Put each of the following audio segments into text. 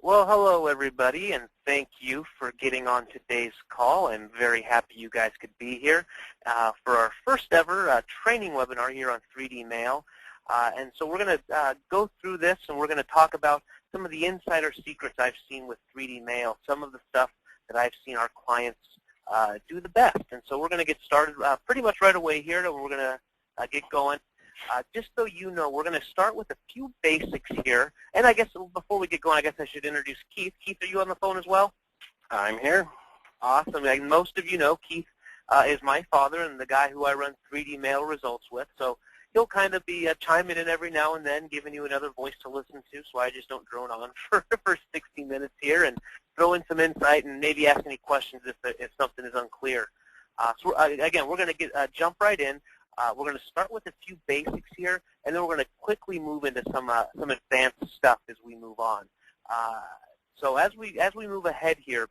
Well, hello everybody, and thank you for getting on today's call. I'm very happy you guys could be here for our first ever training webinar here on 3D Mail. And so we're going to go through this, and we're going to talk about some of the insider secrets I've seen with 3D Mail, some of the stuff that I've seen our clients do the best. And so we're going to get started pretty much right away here, and we're going to get going. Just so you know, we're going to start with a few basics here. And I guess before we get going, I guess I should introduce Keith. Keith, are you on the phone as well? I'm here. Awesome. Like most of you know, Keith is my father and the guy who I run 3D Mail results with. So he'll kind of be chiming in every now and then, giving you another voice to listen to, so I just don't drone on for 60 minutes here and throw in some insight and maybe ask any questions if something is unclear. So again, we're going to jump right in. We're going to start with a few basics here, and then we're going to quickly move into some advanced stuff as we move on. So as we move ahead here,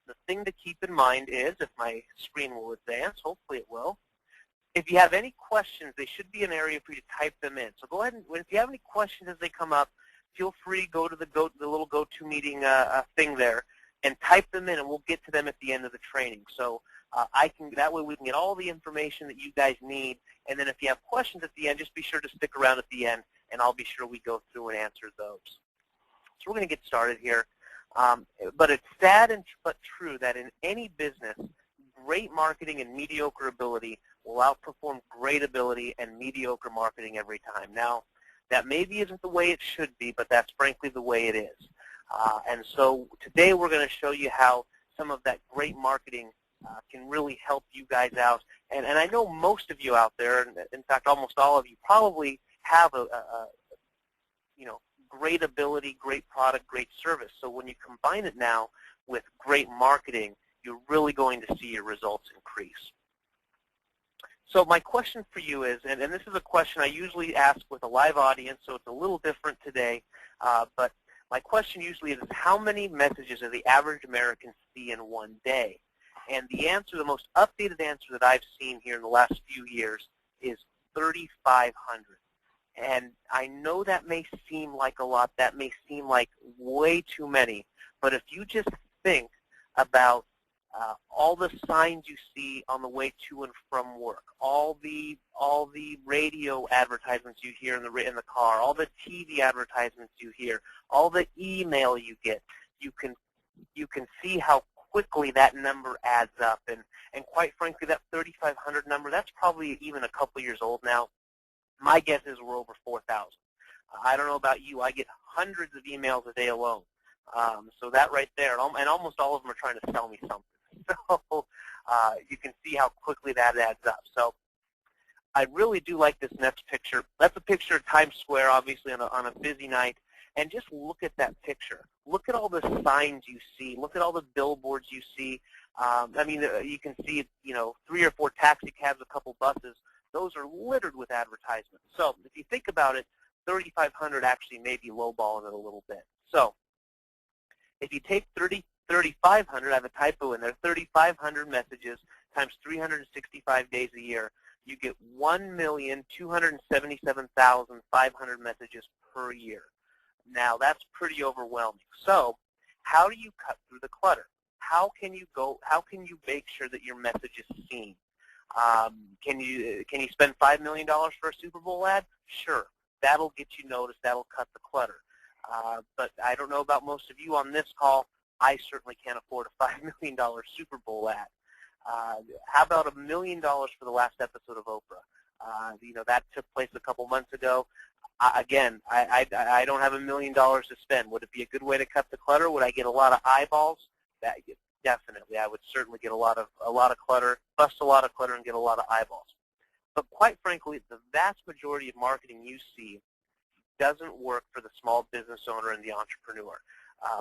the thing to keep in mind is, if my screen will advance, hopefully it will, if you have any questions, they should be an area for you to type them in. So go ahead and, if you have any questions as they come up, feel free to go to the little GoToMeeting thing there and type them in, and we'll get to them at the end of the training. So that way we can get all the information that you guys need, and then if you have questions at the end, just be sure to stick around at the end, and I'll be sure we go through and answer those. So we're going to get started here. But it's sad but true that in any business, great marketing and mediocre ability will outperform great ability and mediocre marketing every time. Now, that maybe isn't the way it should be, but that's frankly the way it is. And so today we're going to show you how some of that great marketing can really help you guys out. And I know most of you out there, and in fact almost all of you, probably have a great ability, great product, great service. So when you combine it now with great marketing, you're really going to see your results increase. So my question for you is, and this is a question I usually ask with a live audience, so it's a little different today, but my question usually is, how many messages does the average American see in one day? And the answer, the most updated answer that I've seen here in the last few years is 3,500. And I know that may seem like a lot, that may seem like way too many, but if you just think about all the signs you see on the way to and from work, all the radio advertisements you hear in the car, all the TV advertisements you hear, all the email you get, you can see how quickly that number adds up. And quite frankly, that 3,500 number, that's probably even a couple years old now. My guess is we're over 4,000. I don't know about you. I get hundreds of emails a day alone. So that right there, and almost all of them are trying to sell me something. So you can see how quickly that adds up. So I really do like this next picture. That's a picture of Times Square, obviously, on a busy night. And just look at that picture. Look at all the signs you see. Look at all the billboards you see. I mean, you can see, 3 or 4 taxi cabs, a couple buses. Those are littered with advertisements. So if you think about it, 3,500 actually may be lowballing it a little bit. So if you take 3,500, I have a typo in there, 3,500 messages times 365 days a year, you get 1,277,500 messages per year. Now, that's pretty overwhelming. So how do you cut through the clutter? How can you make sure that your message is seen? Can you spend $5 million for a Super Bowl ad? Sure. That'll get you noticed. That'll cut the clutter. But I don't know about most of you on this call. I certainly can't afford a $5 million Super Bowl ad. How about $1 million for the last episode of Oprah? That took place a couple months ago. Again, I don't have $1 million to spend. Would it be a good way to cut the clutter? Would I get a lot of eyeballs? Definitely. I would certainly get a lot of clutter, bust a lot of clutter, and get a lot of eyeballs. But quite frankly, the vast majority of marketing you see doesn't work for the small business owner and the entrepreneur.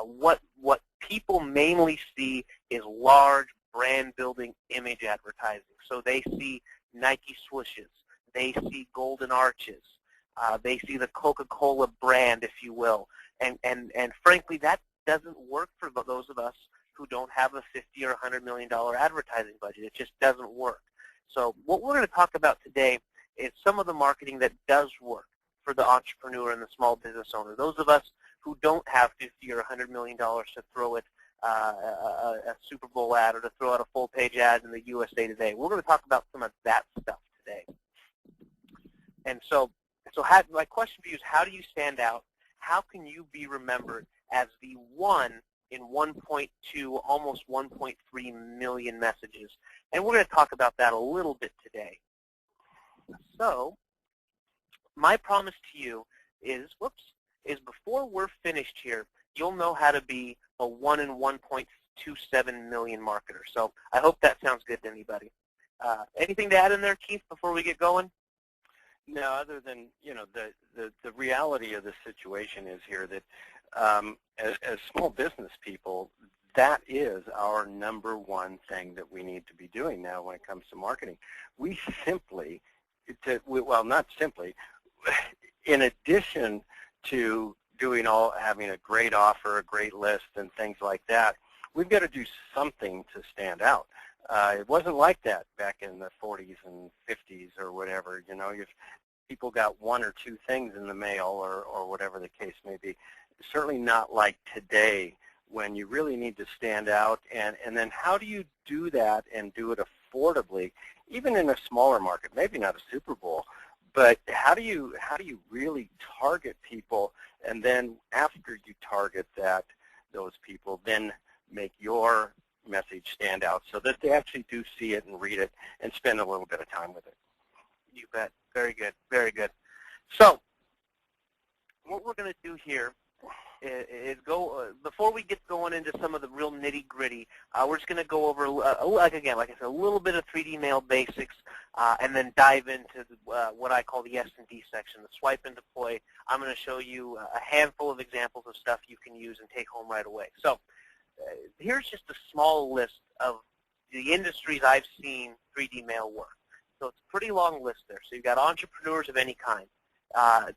What people mainly see is large brand-building image advertising. So they see Nike swooshes. They see golden arches. They see the Coca-Cola brand, if you will. And frankly, that doesn't work for those of us who don't have a $50 or $100 million advertising budget. It just doesn't work. So what we're going to talk about today is some of the marketing that does work for the entrepreneur and the small business owner, those of us who don't have $50 or $100 million to throw at a Super Bowl ad or to throw out a full-page ad in the USA Today. We're going to talk about some of that stuff today. And so my question for you is, how do you stand out? How can you be remembered as the one in 1.2, almost 1.3 million messages? And we're going to talk about that a little bit today. So my promise to you is before we're finished here, you'll know how to be a 1 in 1.27 million marketer. So I hope that sounds good to anybody. Anything to add in there, Keith, before we get going? No, other than, the reality of the situation is here that as small business people, that is our number one thing that we need to be doing now when it comes to marketing. We simply, well, not simply, in addition to having a great offer, a great list, and things like that, we've got to do something to stand out. It wasn't like that back in the 40s and 50s or whatever. If people got one or two things in the mail or whatever the case may be, certainly not like today when you really need to stand out. And then how do you do that and do it affordably, even in a smaller market, maybe not a Super Bowl, but how do you really target people, and then after you target those people, then make your message stand out so that they actually do see it and read it and spend a little bit of time with it. You bet. Very good. Very good. So what we're going to do here is before we get going into some of the real nitty-gritty, we're just going to go over, again, like I said, a little bit of 3D mail basics, and then dive into what I call the S&D section, the swipe and deploy. I'm going to show you a handful of examples of stuff you can use and take home right away. So here's just a small list of the industries I've seen 3D mail work. So it's a pretty long list there. So you've got entrepreneurs of any kind.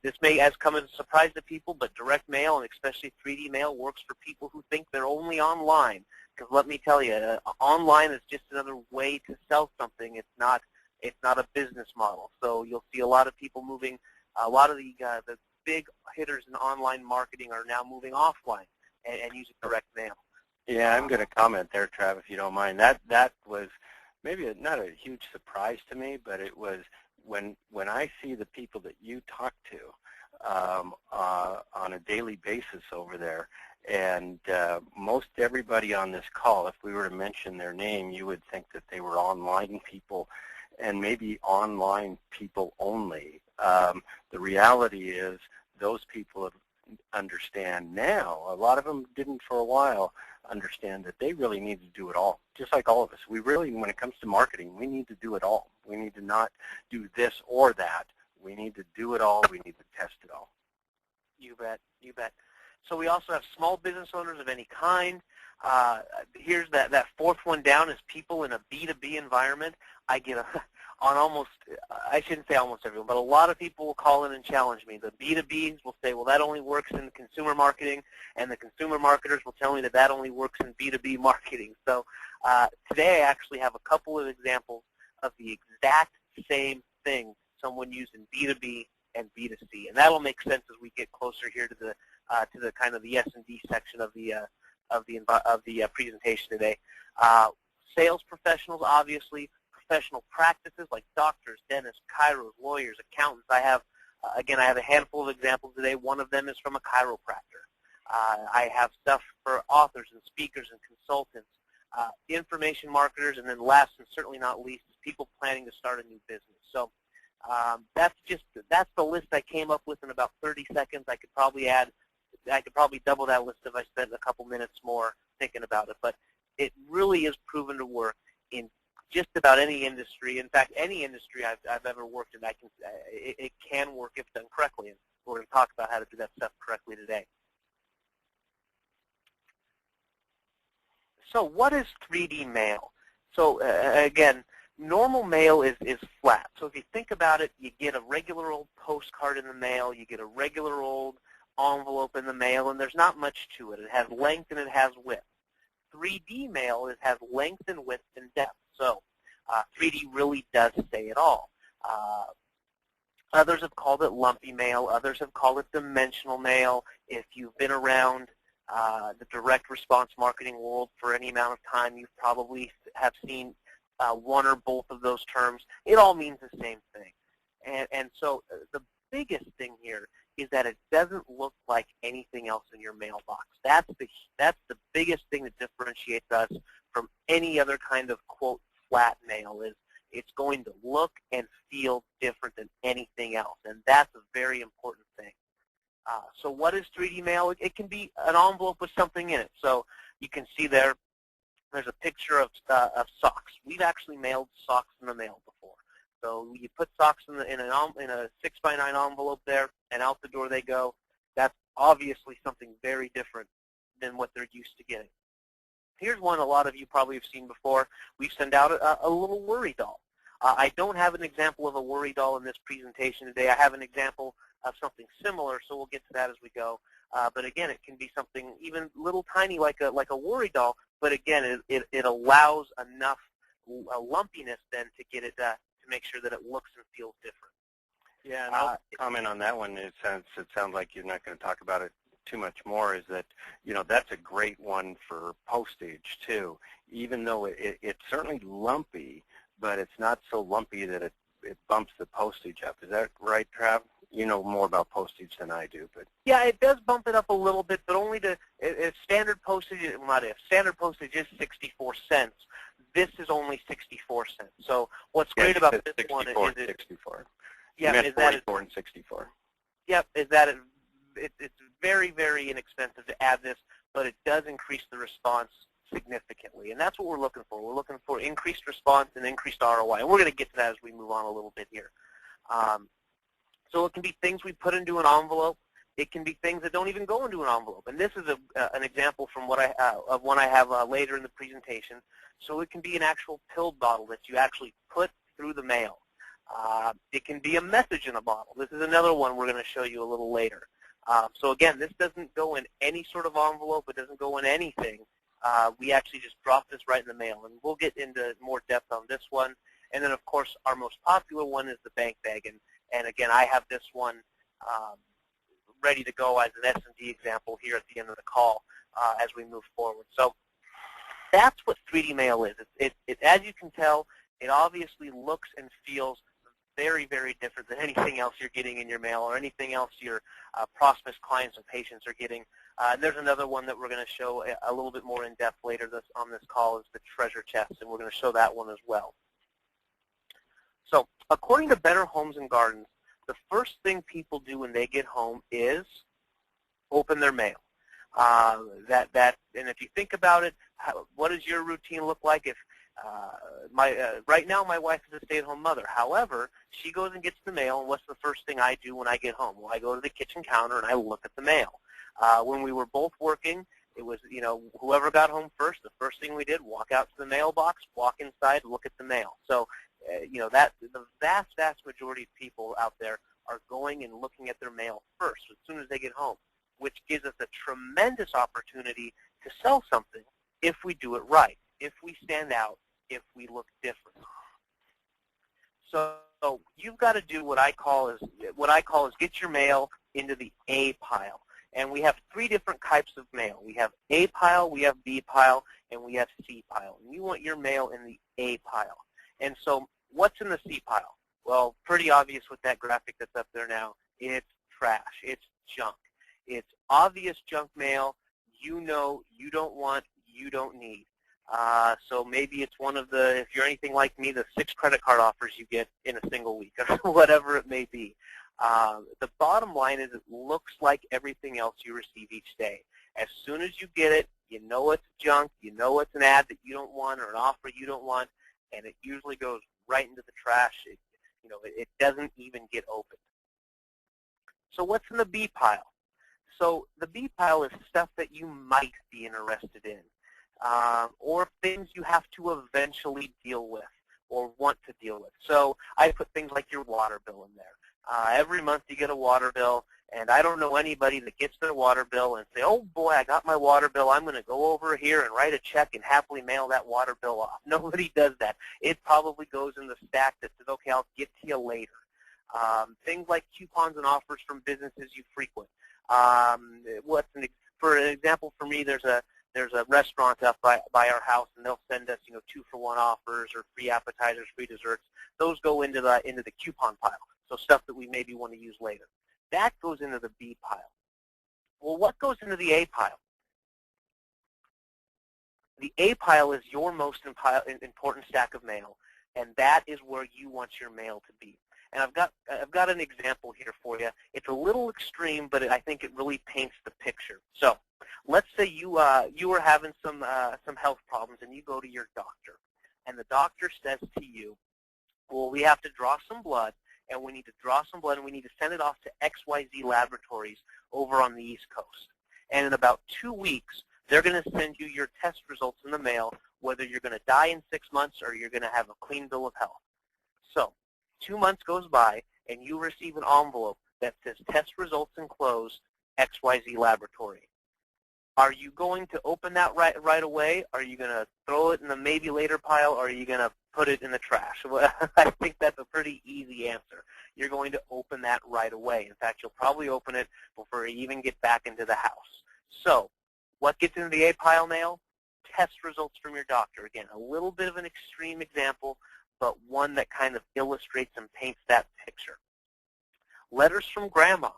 This may come as a surprise to people, but direct mail, and especially 3D mail, works for people who think they're only online. Because let me tell you, online is just another way to sell something. It's not a business model. So you'll see a lot of people moving. A lot of the big hitters in online marketing are now moving offline and using direct mail. Yeah, I'm going to comment there, Trav, if you don't mind. That was maybe not a huge surprise to me, but it was when I see the people that you talk to on a daily basis over there, and most everybody on this call, if we were to mention their name, you would think that they were online people and maybe online people only. The reality is those people understand now, a lot of them didn't for a while, understand that they really need to do it all, just like all of us. We really, when it comes to marketing, we need to do it all. We need to not do this or that. We need to do it all. We need to test it all. You bet. You bet. So we also have small business owners of any kind. Here's that fourth one down is people in a B2B environment. I get on almost, I shouldn't say almost everyone, but a lot of people will call in and challenge me. The B2Bs will say, well, that only works in consumer marketing, and the consumer marketers will tell me that only works in B2B marketing. So today I actually have a couple of examples of the exact same thing someone used in B2B and B2C, and that'll make sense as we get closer here to the kind of the S&D section of the presentation today. Sales professionals, obviously. Professional practices like doctors, dentists, chiros, lawyers, accountants. I have a handful of examples today. One of them is from a chiropractor. I have stuff for authors and speakers and consultants, information marketers, and then last and certainly not least is people planning to start a new business. So that's the list I came up with in about 30 seconds. I could probably double that list if I spent a couple minutes more thinking about it. But it really is proven to work in just about any industry. In fact, any industry I've ever worked in, it can work if done correctly. And we're going to talk about how to do that stuff correctly today. So what is 3D mail? So again, normal mail is flat. So if you think about it, you get a regular old postcard in the mail, you get a regular old envelope in the mail, and there's not much to it. It has length and it has width. 3D mail has length and width and depth. So 3D really does say it all. Others have called it lumpy mail. Others have called it dimensional mail. If you've been around the direct response marketing world for any amount of time, you probably have seen one or both of those terms. It all means the same thing. And so the biggest thing here is that it doesn't look like anything else in your mailbox. That's the biggest thing that differentiates us from any other kind of, quote, flat mail, is it's going to look and feel different than anything else, and that's a very important thing. So what is 3D mail? It can be an envelope with something in it. So you can see there's a picture of socks. We've actually mailed socks in the mail before. So you put socks in a 6x9 envelope there, and out the door they go. That's obviously something very different than what they're used to getting. Here's one a lot of you probably have seen before. We send out a little worry doll. I don't have an example of a worry doll in this presentation today. I have an example of something similar, so we'll get to that as we go. But again, it can be something even little tiny like a worry doll, but again, it allows enough lumpiness then to get it to make sure that it looks and feels different. Yeah, and I'll comment on that one. It sounds like you're not going to talk about it too much more, is that, that's a great one for postage too. Even though it's certainly lumpy, but it's not so lumpy that it bumps the postage up. Is that right, Trav? You know more about postage than I do, but yeah, it does bump it up a little bit, but only to standard postage. Standard postage is 64 cents. This is only 64 cents. So what's great about this 64, one is 64. Yeah, is that 44 and 64. Yep, is that it's very, very inexpensive to add this, but it does increase the response significantly, and that's what we're looking for. We're looking for increased response and increased ROI, and we're going to get to that as we move on a little bit here. So it can be things we put into an envelope. It can be things that don't even go into an envelope, and this is an example from of one I have later in the presentation. So it can be an actual pill bottle that you actually put through the mail. It can be a message in a bottle. This is another one we're going to show you a little later. So again, this doesn't go in any sort of envelope. It doesn't go in anything. We actually just drop this right in the mail, and we'll get into more depth on this one. And then, of course, our most popular one is the bank bag. And again, I have this one ready to go as an S&D example here at the end of the call as we move forward. So that's what 3D mail is. As you can tell, it obviously looks and feels very, very different than anything else you're getting in your mail or anything else your prospects, clients, and patients are getting. And there's another one that we're going to show a little bit more in depth later on this call, is the treasure chest, and we're going to show that one as well. So according to Better Homes and Gardens, the first thing people do when they get home is open their mail. And if you think about it, what does your routine look like? If right now my wife is a stay-at-home mother. However, she goes and gets the mail, and what's the first thing I do when I get home? Well, I go to the kitchen counter and I look at the mail. When we were both working, it was, whoever got home first, the first thing we did, walk out to the mailbox, walk inside, look at the mail. So, that the vast, vast majority of people out there are going and looking at their mail first as soon as they get home, which gives us a tremendous opportunity to sell something if we do it right, if we stand out, if we look different. So you've got to do what I call is get your mail into the A pile. And we have three different types of mail. We have A pile, we have B pile, and we have C pile. And you want your mail in the A pile. And so what's in the C pile? Well, pretty obvious with that graphic that's up there now. It's trash. It's junk. It's obvious junk mail you don't want, you don't need. So maybe it's one of the, if you're anything like me, the 6 credit card offers you get in a single week, or whatever it may be. The bottom line is it looks like everything else you receive each day. As soon as you get it, you know it's junk, you know it's an ad that you don't want or an offer you don't want, and it usually goes right into the trash. It doesn't even get opened. So what's in the B pile? So the B pile is stuff that you might be interested in, or things you have to eventually deal with or want to deal with. So I put things like your water bill in there. Every month you get a water bill, and I don't know anybody that gets their water bill and say, oh boy, I got my water bill, I'm going to go over here and write a check and happily mail that water bill off. Nobody does that. It probably goes in the stack that says, okay, I'll get to you later. Things like coupons and offers from businesses you frequent. For an example, for me, there's a restaurant up by our house, and they'll send us 2-for-1 offers or free appetizers, free desserts. Those go into the coupon pile, so stuff that we maybe want to use later. That goes into the B pile. Well, what goes into the A pile? The A pile is your most important stack of mail, and that is where you want your mail to be. And I've got an example here for you. It's a little extreme, but I think it really paints the picture. So let's say you are having some health problems, and you go to your doctor, and the doctor says to you, well, we have to draw some blood, and we need to draw some blood, and we need to send it off to XYZ Laboratories over on the East Coast. And in about 2 weeks, they're going to send you your test results in the mail, whether you're going to die in 6 months or you're going to have a clean bill of health. So 2 months goes by, and you receive an envelope that says test results enclosed, XYZ Laboratory. Are you going to open that right away? Are you going to throw it in the maybe later pile, or are you going to put it in the trash? Well, I think that's a pretty easy answer. You're going to open that right away. In fact, you'll probably open it before you even get back into the house. So what gets into the A pile mail? Test results from your doctor. Again, a little bit of an extreme example, but one that kind of illustrates and paints that picture. Letters from grandma.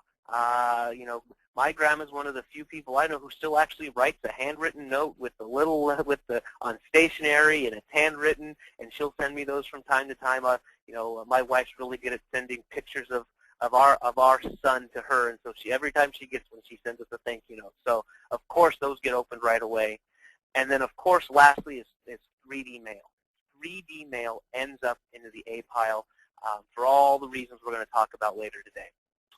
My grandma's one of the few people I know who still actually writes a handwritten note with on stationery, and it's handwritten, and she'll send me those from time to time. My wife's really good at sending pictures of our son to her, and so every time she gets one, she sends us a thank you note. So of course those get opened right away. And then of course lastly is 3D mail. 3D mail ends up into the A pile for all the reasons we're going to talk about later today.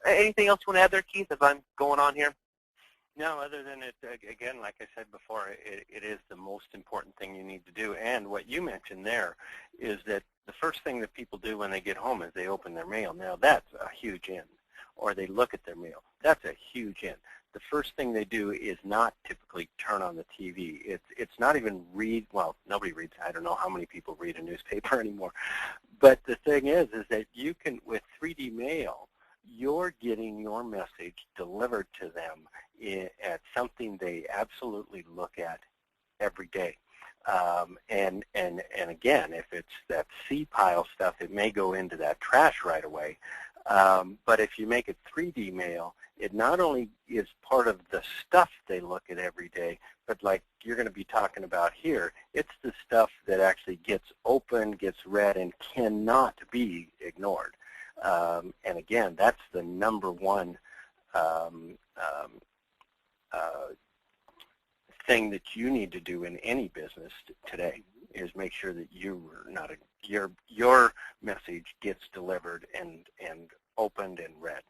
Anything else you want to add there, Keith, as I'm going on here? No, other than it, again, like I said before, it is the most important thing you need to do. And what you mentioned there is that the first thing that people do when they get home is they open their mail. Now, that's a huge in. Or they look at their mail. That's a huge in. The first thing they do is not typically turn on the TV. It's not even read. Well, nobody reads. I don't know how many people read a newspaper anymore. But the thing is that you can, with 3D mail, you're getting your message delivered to them at something they absolutely look at every day. And again, if it's that C pile stuff, it may go into that trash right away. But if you make it 3D mail, it not only is part of the stuff they look at every day, but like you're going to be talking about here, it's the stuff that actually gets opened, gets read, and cannot be ignored. And again, that's the number one thing that you need to do in any business today, is make sure that your message gets delivered and opened and read.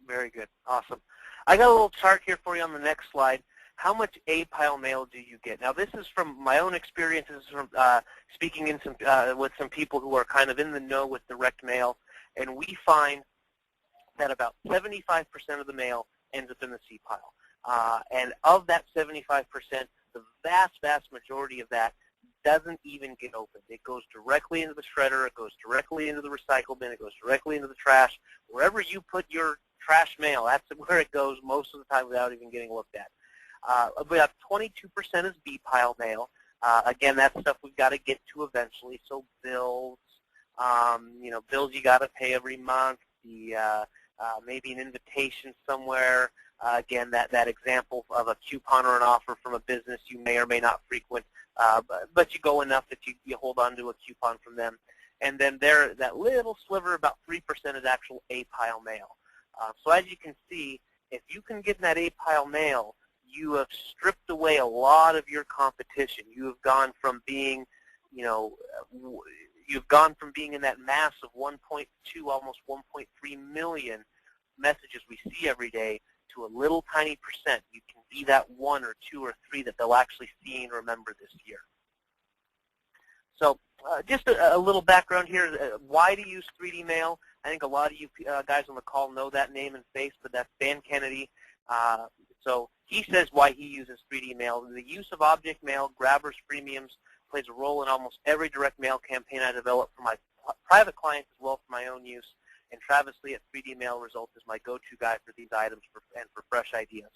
Very good. Awesome. I got a little chart here for you on the next slide. How much A pile mail do you get? Now, this is from my own experiences from speaking with some people who are kind of in the know with direct mail, and we find that about 75% of the mail ends up in the C pile. And of that 75%, the vast, vast majority of that doesn't even get opened. It goes directly into the shredder. It goes directly into the recycle bin. It goes directly into the trash. Wherever you put your trash mail, that's where it goes most of the time without even getting looked at. About 22% is B pile mail. Again, that's stuff we've got to get to eventually. So bills, bills you got to pay every month. Maybe an invitation somewhere. Again, that example of a coupon or an offer from a business you may or may not frequent, but you go enough that you hold on to a coupon from them. And then that little sliver, about 3%, is actual A pile mail. So as you can see, if you can get in that A pile mail, you have stripped away a lot of your competition. You have gone from being, in that mass of 1.2, almost 1.3 million messages we see every day to a little tiny percent. You can be that 1 or 2 or 3 that they'll actually see and remember this year. So just a little background here. Why to use 3D mail? I think a lot of you guys on the call know that name and face, but that's Dan Kennedy. So he says why he uses 3D mail. The use of object mail, grabbers, freemiums, plays a role in almost every direct mail campaign I develop for my private clients as well as for my own use. and Travis Lee at 3D Mail Results is my go-to guy for these items and for fresh ideas.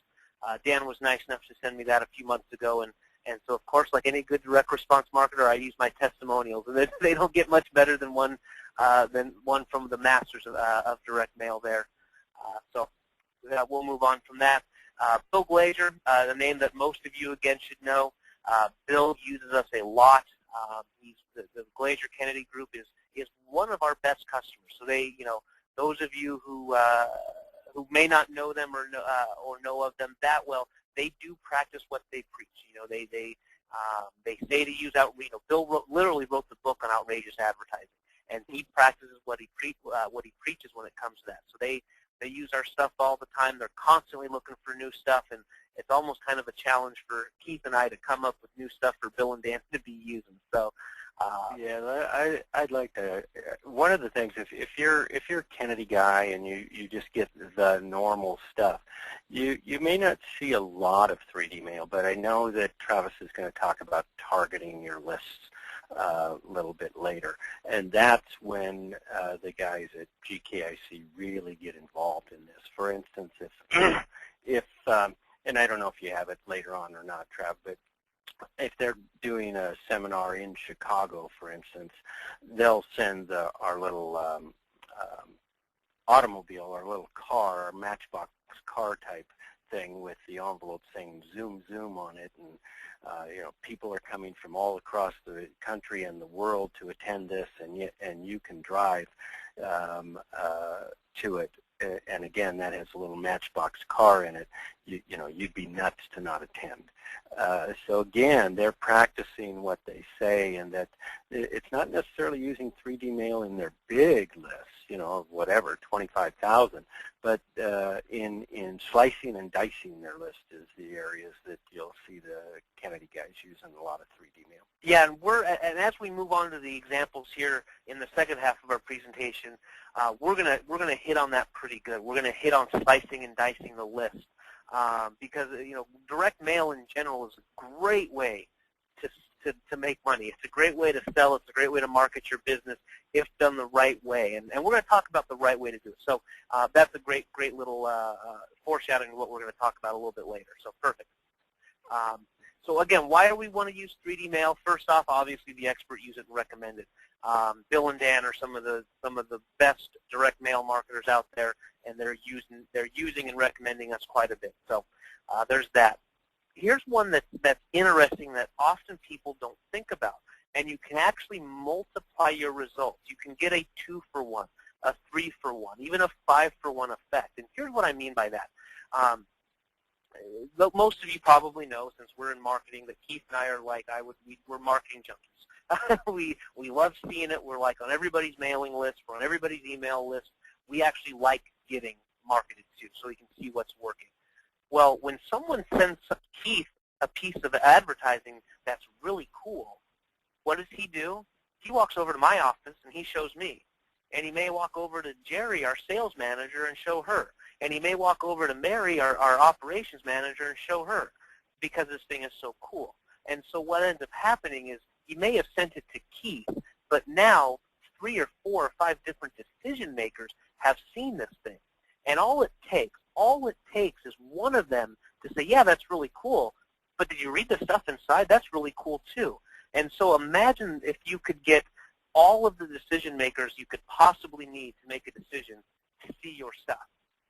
Dan was nice enough to send me that a few months ago, and so, of course, like any good direct response marketer, I use my testimonials, and they don't get much better than one from the masters of direct mail there. So we'll move on from that. Bill Glazer, the name that most of you, again, should know. Bill uses us a lot. The Glazer Kennedy Group is one of our best customers. So they, those of you who may not know them or know of them that well, they do practice what they preach. They say to use Bill literally wrote the book on outrageous advertising, and he practices what he preaches when it comes to that. So they use our stuff all the time. They're constantly looking for new stuff, and it's almost kind of a challenge for Keith and I to come up with new stuff for Bill and Dan to be using. So. Yeah, I'd like to. One of the things, if you're a Kennedy guy and you just get the normal stuff, you may not see a lot of 3D mail, but I know that Travis is going to talk about targeting your lists a little bit later, and that's when the guys at GKIC really get involved in this. For instance, if and I don't know if you have it later on or not, Trav, but if they're doing a seminar in Chicago, for instance, they'll send our little automobile, our little car, our Matchbox car type thing with the envelope saying "Zoom, Zoom" on it, and people are coming from all across the country and the world to attend this, and you can drive to it. And again, that has a little Matchbox car in it. You'd be nuts to not attend. So again, they're practicing what they say, and that it's not necessarily using 3D mail in their big lists, of whatever, 25,000, but in slicing and dicing their list is the areas that you'll see the Kennedy guys using a lot of 3D mail. Yeah, and as we move on to the examples here in the second half of our presentation, we're gonna hit on that pretty good. We're gonna hit on slicing and dicing the list because direct mail in general is a great way to make money. It's a great way to sell. It's a great way to market your business if done the right way. And we're going to talk about the right way to do it. So that's a great little foreshadowing of what we're going to talk about a little bit later. So perfect. So again, why do we want to use 3D mail? First off, obviously the expert use it and recommend it. Bill and Dan are some of the best direct mail marketers out there, and they're using and recommending us quite a bit. So there's that. Here's one that's interesting that often people don't think about, and you can actually multiply your results. You can get a 2-for-1, a 3-for-1, even a 5-for-1 effect. And here's what I mean by that. Most of you probably know, since we're in marketing, that Keith and I are like we're marketing junkies. we love seeing it. We're like on everybody's mailing list. We're on everybody's email list. We actually like getting marketed to, so we can see what's working. Well, when someone sends Keith a piece of advertising that's really cool, what does he do? He walks over to my office and he shows me. And he may walk over to Jerry, our sales manager, and show her. And he may walk over to Mary, our operations manager, and show her, because this thing is so cool. And so what ends up happening is he may have sent it to Keith, but now 3 or 4 or 5 different decision makers have seen this thing. And all it takes is one of them to say, yeah, that's really cool, but did you read the stuff inside? That's really cool too. And so imagine if you could get all of the decision makers you could possibly need to make a decision to see your stuff.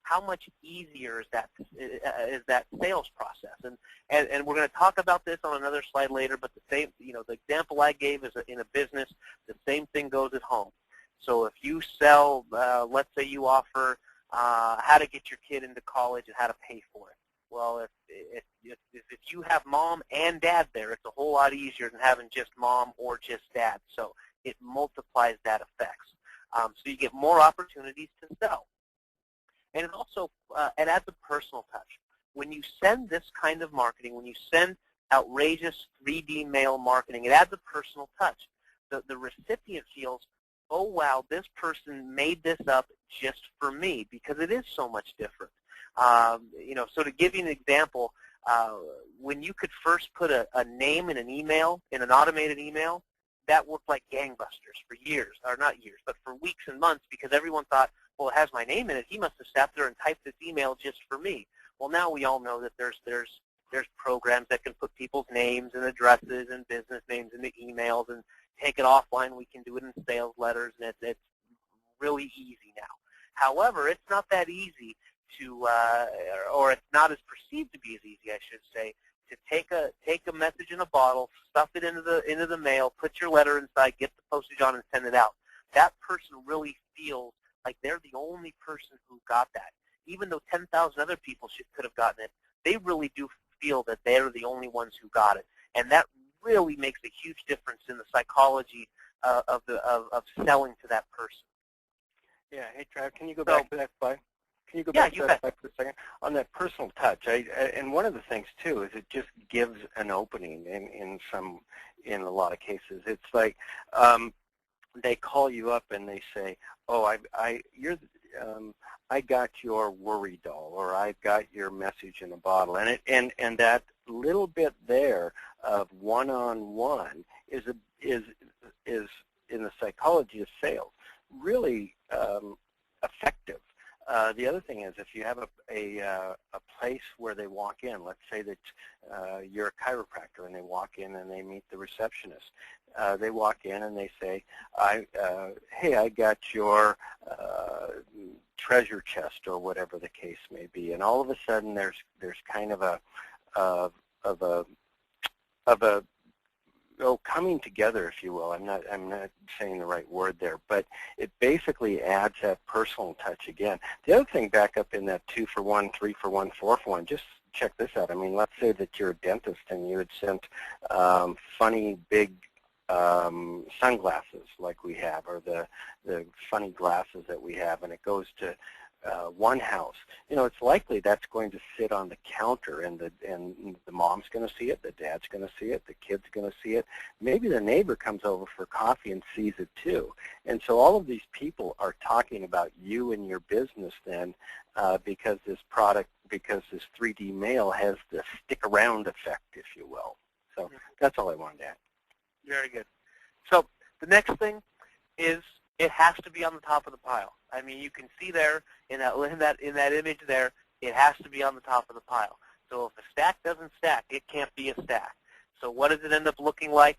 How much easier is that sales process? And we're going to talk about this on another slide later, but the example I gave is in a business. The same thing goes at home. So if you sell, let's say you offer how to get your kid into college and how to pay for it. Well, if you have mom and dad there, it's a whole lot easier than having just mom or just dad. So it multiplies that effects. So you get more opportunities to sell. And it also it adds a personal touch. When you send this kind of marketing, when you send outrageous 3D mail marketing, it adds a personal touch. The recipient feels, oh, wow, this person made this up just for me, because it is so much different. So to give you an example, when you could first put a name in an email, in an automated email, that worked like gangbusters for years, or not years, but for weeks and months, because everyone thought, well, it has my name in it. He must have sat there and typed this email just for me. Well, now we all know that there's programs that can put people's names and addresses and business names into emails and take it offline. We can do it in sales letters, and it's really easy now. However, it's not that easy to, or it's not as perceived to be as easy, I should say, to take a message in a bottle, stuff it into the mail, put your letter inside, get the postage on, and send it out. That person really feels like they're the only person who got that. Even though 10,000 other people could have gotten it, they really do feel that they're the only ones who got it. And that really makes a huge difference in the psychology of selling to that person. Yeah. Hey, Trav, can you go back to that slide? Can you go Yeah, back to that slide for a second? On that personal touch, and one of the things too is it just gives an opening in a lot of cases. It's like they call you up and they say, "Oh, I got your worry doll," or "I've got your message in a bottle," and that little bit there of one-on-one is in the psychology of sales really effective. The other thing is, if you have a place where they walk in, let's say that you're a chiropractor and they walk in and they meet the receptionist. They walk in and they say, "Hey, I got your treasure chest," or whatever the case may be, and all of a sudden there's kind of a coming together, if you will. I'm not saying the right word there, but it basically adds that personal touch again. The other thing, back up in that 2 for 1, 3 for 1, 4 for 1. Just check this out. I mean, let's say that you're a dentist and you had sent funny big sunglasses like we have, or the funny glasses that we have, and it goes to one house. You know, it's likely that's going to sit on the counter, and the mom's going to see it, the dad's going to see it, the kid's going to see it. Maybe the neighbor comes over for coffee and sees it too. And so all of these people are talking about you and your business then, because this 3D mail has the stick around effect, if you will. So that's all I wanted to add. Very good. So the next thing is it has to be on the top of the pile. I mean, you can see there in that image there, it has to be on the top of the pile. So if a stack doesn't stack, it can't be a stack. So what does it end up looking like?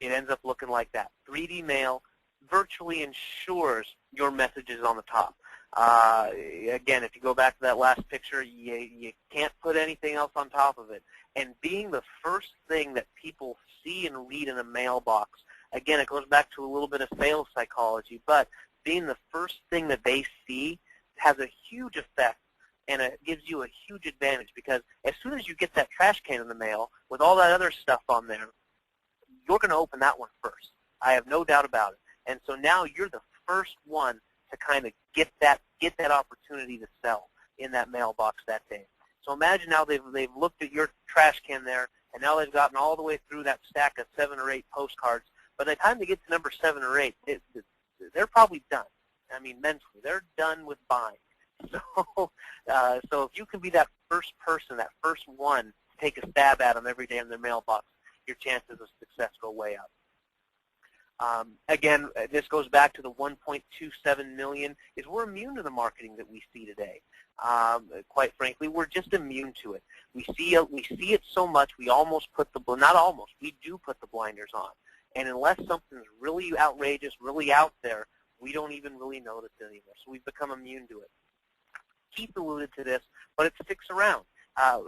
It ends up looking like that. 3D mail virtually ensures your message is on the top. Again, if you go back to that last picture, you can't put anything else on top of it. And being the first thing that people see and read in a mailbox, again, it goes back to a little bit of sales psychology, but being the first thing that they see has a huge effect, and it gives you a huge advantage, because as soon as you get that trash can in the mail with all that other stuff on there, you're going to open that one first. I have no doubt about it. And so now you're the first one to kind of get that opportunity to sell in that mailbox that day. So imagine now they've looked at your trash can there, and now they've gotten all the way through that stack of 7 or 8 postcards. By the time they get to number 7 or 8, they're probably done. I mean, mentally, they're done with buying. So, so if you can be that first person, that first one to take a stab at them every day in their mailbox, your chances of success go way up. Again, this goes back to the 1.27 million, is we're immune to the marketing that we see today. Quite frankly, we're just immune to it. We see it so much, we almost put we do put the blinders on. And unless something's really outrageous, really out there, we don't even really notice it anymore. So we've become immune to it. Keith alluded to this, but it sticks around.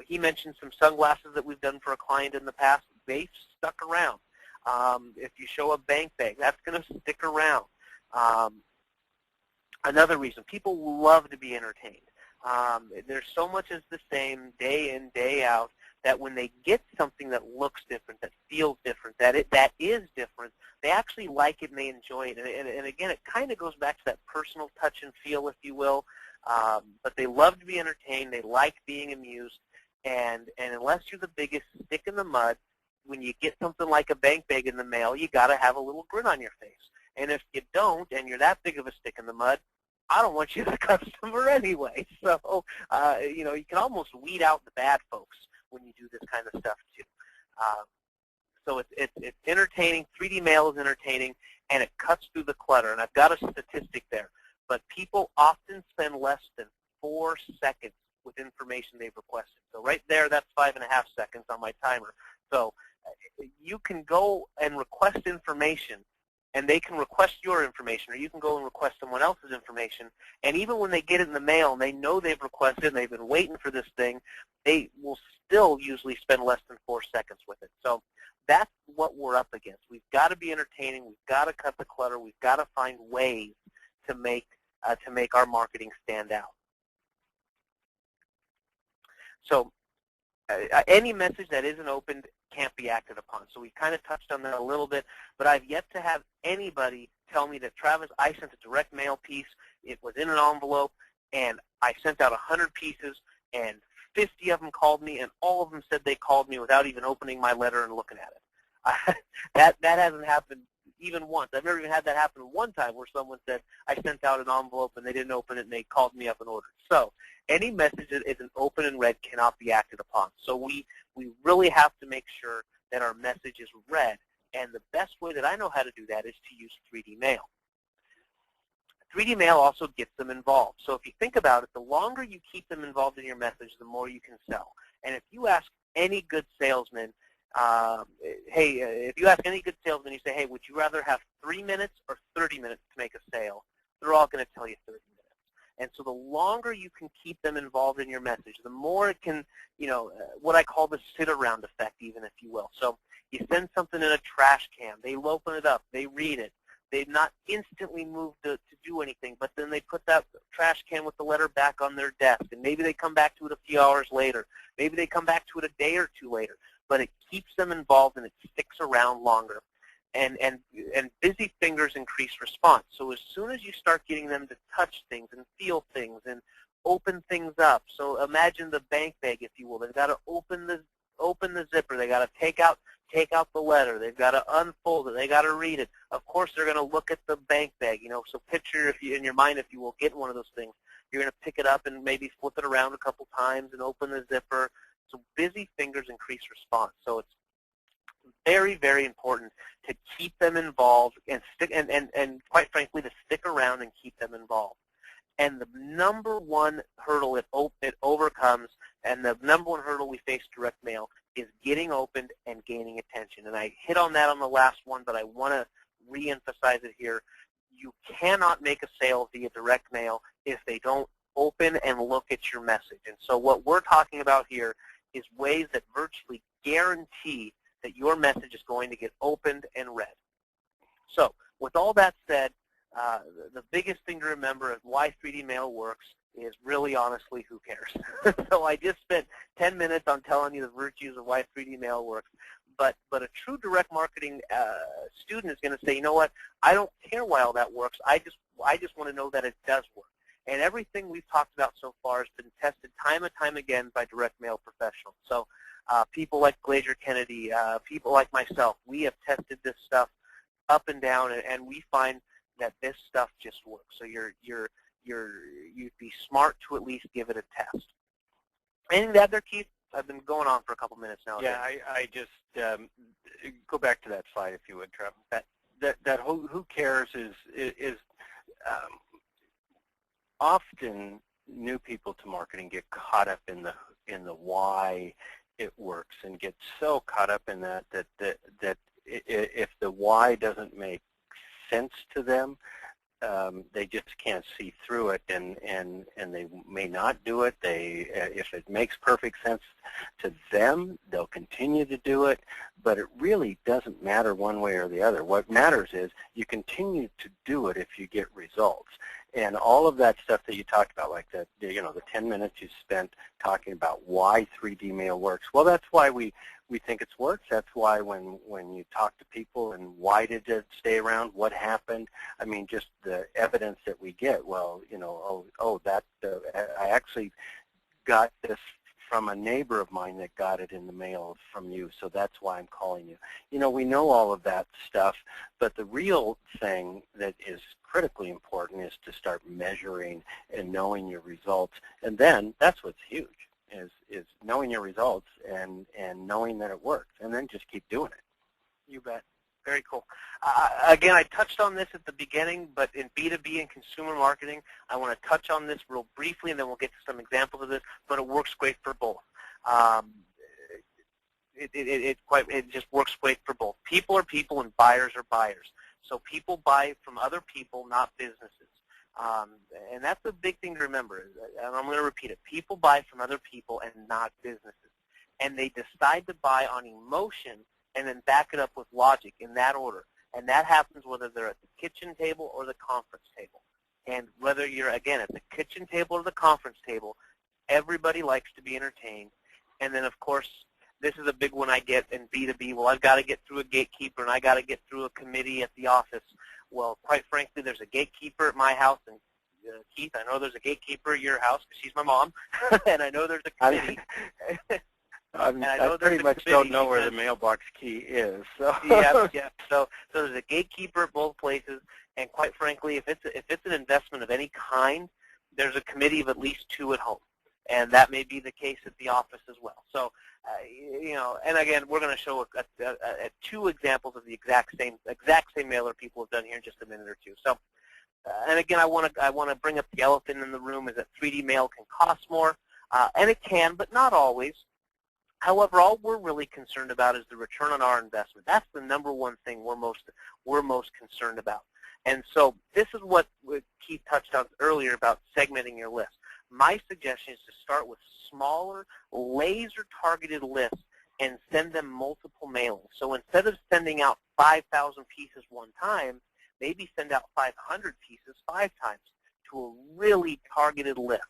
He mentioned some sunglasses that we've done for a client in the past. They've stuck around. If you show a bank bag, that's going to stick around. Another reason, people love to be entertained. There's so much is the same day in, day out, that when they get something that looks different, that feels different, that is different, they actually like it and they enjoy it. And again, it kind of goes back to that personal touch and feel, if you will. But they love to be entertained. They like being amused. And unless you're the biggest stick in the mud, when you get something like a bank bag in the mail, you got to have a little grin on your face. And if you don't, and you're that big of a stick in the mud, I don't want you as a customer anyway. So, you know, you can almost weed out the bad folks when you do this kind of stuff too. So it's entertaining. 3D mail is entertaining, and it cuts through the clutter. And I've got a statistic there. but people often spend less than 4 seconds with information they've requested. So right there, that's 5.5 seconds on my timer. So you can go and request information, and they can request your information, or you can go and request someone else's information. And even when they get it in the mail and they know they've requested and they've been waiting for this thing, they will still usually spend less than 4 seconds with it. So that's what we're up against. We've got to be entertaining. We've got to cut the clutter. We've got to find ways to make our marketing stand out. So any message that isn't opened can't be acted upon. So we kind of touched on that a little bit, but I've yet to have anybody tell me that, Travis, I sent a direct mail piece, it was in an envelope, and I sent out 100 pieces, and 50 of them called me, and all of them said they called me without even opening my letter and looking at it. That hasn't happened even once. I've never even had that happen one time where someone said, I sent out an envelope and they didn't open it and they called me up and ordered. So any message that isn't open and read cannot be acted upon. So we really have to make sure that our message is read. And the best way that I know how to do that is to use 3D mail. 3D mail also gets them involved. So if you think about it, the longer you keep them involved in your message, the more you can sell. And if you ask any good salesman, if you ask any good salesman, you say, hey, would you rather have 3 minutes or 30 minutes to make a sale? They're all going to tell you 30 minutes. And so the longer you can keep them involved in your message, the more it can, what I call the sit-around effect, even, if you will. So you send something in a trash can. They open it up. They read it. They've not instantly moved to do anything, but then they put that trash can with the letter back on their desk, and maybe they come back to it a few hours later. Maybe they come back to it a day or two later, but it keeps them involved and it sticks around longer. And busy fingers increase response. So as soon as you start getting them to touch things and feel things and open things up, so imagine the bank bag, if you will. They've got to open the zipper. They've got to take out the letter. They've got to unfold it. They've got to read it. Of course, they're going to look at the bank bag. So picture, in your mind, if you will, get one of those things. You're going to pick it up and maybe flip it around a couple times and open the zipper. So busy fingers increase response. So it's very, very important to keep them involved and stick, and quite frankly, to stick around and keep them involved. And the number one hurdle it overcomes, and the number one hurdle we face direct mail, is getting opened and gaining attention. And I hit on that on the last one, but I want to re-emphasize it here. You cannot make a sale via direct mail if they don't open and look at your message. And so what we're talking about here is ways that virtually guarantee that your message is going to get opened and read. So with all that said, the biggest thing to remember of why 3D mail works is really, honestly, who cares? So I just spent 10 minutes on telling you the virtues of why 3D mail works. But a true direct marketing student is going to say, you know what, I don't care why all that works. I just want to know that it does work. And everything we've talked about so far has been tested time and time again by direct mail professionals. So people like Glazier Kennedy, people like myself, we have tested this stuff up and down, and we find that this stuff just works. So you'd be smart to at least give it a test. Anything to add there, Keith? I've been going on for a couple minutes now. Yeah, I just go back to that slide if you would, Trev. That who cares is often new people to marketing get caught up in the why it works and get so caught up in that if the why doesn't make sense to them, they just can't see through it, and they may not do it. If it makes perfect sense to them, they'll continue to do it, but it really doesn't matter one way or the other. What matters is you continue to do it if you get results. And all of that stuff that you talked about, like the 10 minutes you spent talking about why 3D mail works, well, that's why we think it's works. That's why when you talk to people and why did it stay around, what happened, I mean, just the evidence that we get, well, I actually got this from a neighbor of mine that got it in the mail from you, so that's why I'm calling you. We know all of that stuff, but the real thing that is critically important is to start measuring and knowing your results, and then that's what's huge, is knowing your results and knowing that it works, and then just keep doing it. You bet. Very cool. Again, I touched on this at the beginning, but in B2B and consumer marketing, I want to touch on this real briefly, and then we'll get to some examples of this, but it works great for both. It just works great for both. People are people and buyers are buyers. So people buy from other people, not businesses. And that's a big thing to remember. And I'm going to repeat it. People buy from other people and not businesses. And they decide to buy on emotion and then back it up with logic in that order. And that happens whether they're at the kitchen table or the conference table. And whether you're, again, at the kitchen table or the conference table, everybody likes to be entertained. And then, of course, this is a big one I get in B2B. Well, I've got to get through a gatekeeper, and I got to get through a committee at the office. Well, quite frankly, there's a gatekeeper at my house, and Keith, I know there's a gatekeeper at your house because she's my mom, and I know there's a committee. I pretty much don't know where the mailbox key is. So. Yeah. So there's a gatekeeper at both places, and quite frankly, if it's an investment of any kind, there's a committee of at least 2 at home, and that may be the case at the office as well. So, and again, we're going to show 2 examples of the exact same mailer people have done here in just a minute or 2. So, and again, I want to bring up the elephant in the room is that 3D mail can cost more, and it can, but not always. However, all we're really concerned about is the return on our investment. That's the number one thing we're most concerned about. And so this is what Keith touched on earlier about segmenting your list. My suggestion is to start with smaller, laser-targeted lists and send them multiple mailings. So instead of sending out 5,000 pieces one time, maybe send out 500 pieces 5 times to a really targeted list.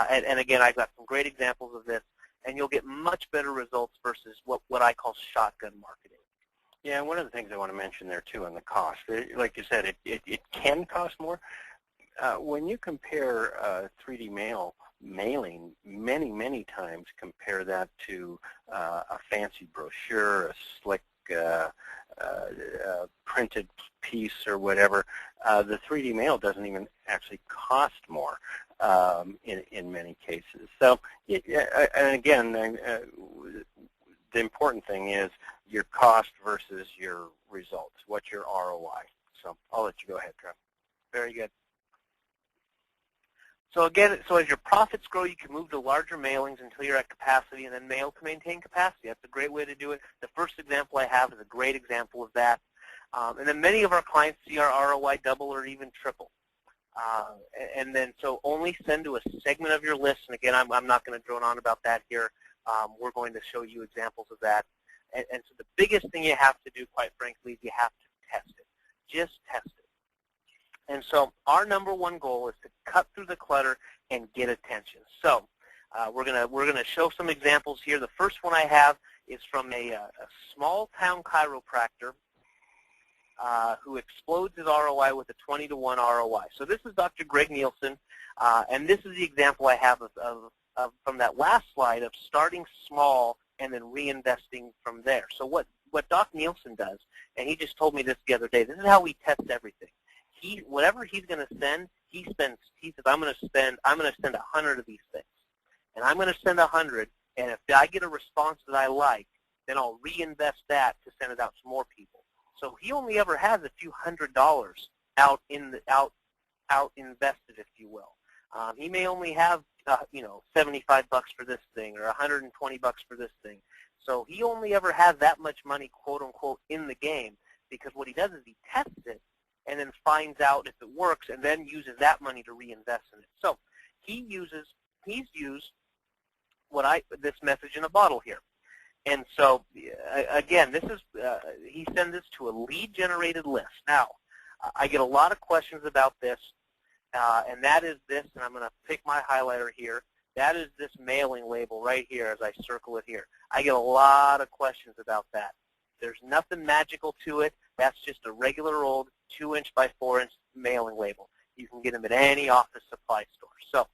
And again, I've got some great examples of this, and you'll get much better results versus what I call shotgun marketing. Yeah, one of the things I want to mention there, too, on the cost. Like you said, it can cost more. When you compare 3D mailing, many times compare that to a fancy brochure, a slick printed piece or whatever. The 3D mail doesn't even actually cost more in many cases. So, and again, the important thing is your cost versus your results. What's your ROI? So I'll let you go ahead, Trev. Very good. So again, as your profits grow, you can move to larger mailings until you're at capacity, and then mail to maintain capacity. That's a great way to do it. The first example I have is a great example of that. And then many of our clients see our ROI double or even triple. And then so only send to a segment of your list. And again, I'm not going to drone on about that here. We're going to show you examples of that. And so the biggest thing you have to do, quite frankly, is you have to test it. Just test it. And so our number one goal is to cut through the clutter and get attention. So we're gonna show some examples here. The first one I have is from a small town chiropractor who explodes his ROI with a 20-to-1 ROI. So this is Dr. Greg Nielsen, and this is the example I have of from that last slide of starting small and then reinvesting from there. So what Doc Nielsen does, and he just told me this the other day, this is how we test everything. Whatever he's going to send, he says, I'm going to send 100 of these things. And I'm going to send 100, and if I get a response that I like, then I'll reinvest that to send it out to more people. So he only ever has a few $100s out invested, if you will. He may only have $75 for this thing or $120 for this thing. So he only ever has that much money, quote unquote, in the game, because what he does is he tests it and then finds out if it works, and then uses that money to reinvest in it. So he's used this message in a bottle here. And so again, this is he sends this to a lead-generated list. Now, I get a lot of questions about this, and that is this, and I'm going to pick my highlighter here. That is this mailing label right here as I circle it here. I get a lot of questions about that. There's nothing magical to it. That's just a regular old 2-inch by 4-inch mailing label. You can get them at any office supply store. So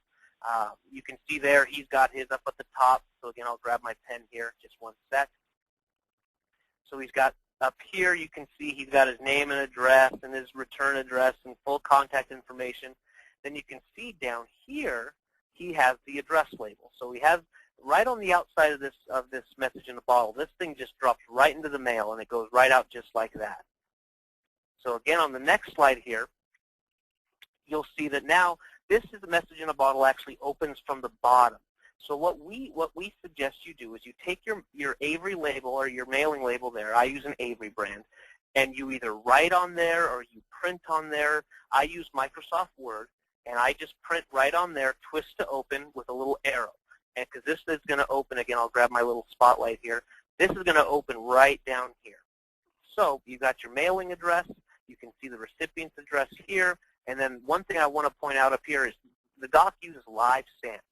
you can see there he's got his up at the top. So again, I'll grab my pen here, just one sec. So he's got up here, you can see he's got his name and address and his return address and full contact information. Then you can see down here he has the address label. So he has right on the outside of this message in a bottle. This thing just drops right into the mail, and it goes right out just like that. So again, on the next slide here, you'll see that now this is the message in a bottle actually opens from the bottom. So what we suggest you do is you take your Avery label or your mailing label there. I use an Avery brand, and you either write on there or you print on there. I use Microsoft Word, and I just print right on there, twist to open with a little arrow. And because this is going to open, again, I'll grab my little spotlight here. This is going to open right down here. So you've got your mailing address. You can see the recipient's address here. And then one thing I want to point out up here is the doc uses live stamps.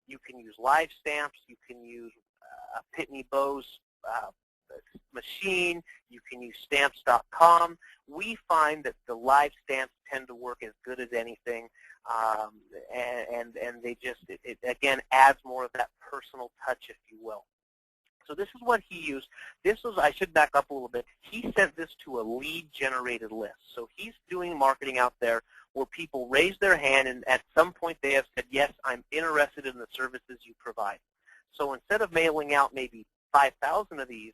You can use live stamps. You can use a Pitney Bowes machine. You can use stamps.com. We find that the live stamps tend to work as good as anything, and they just, it again adds more of that personal touch, if you will. So this is what he used. This was, I should back up a little bit. He sent this to a lead-generated list. So he's doing marketing out there where people raise their hand, and at some point they have said, yes, I'm interested in the services you provide. So instead of mailing out maybe 5,000 of these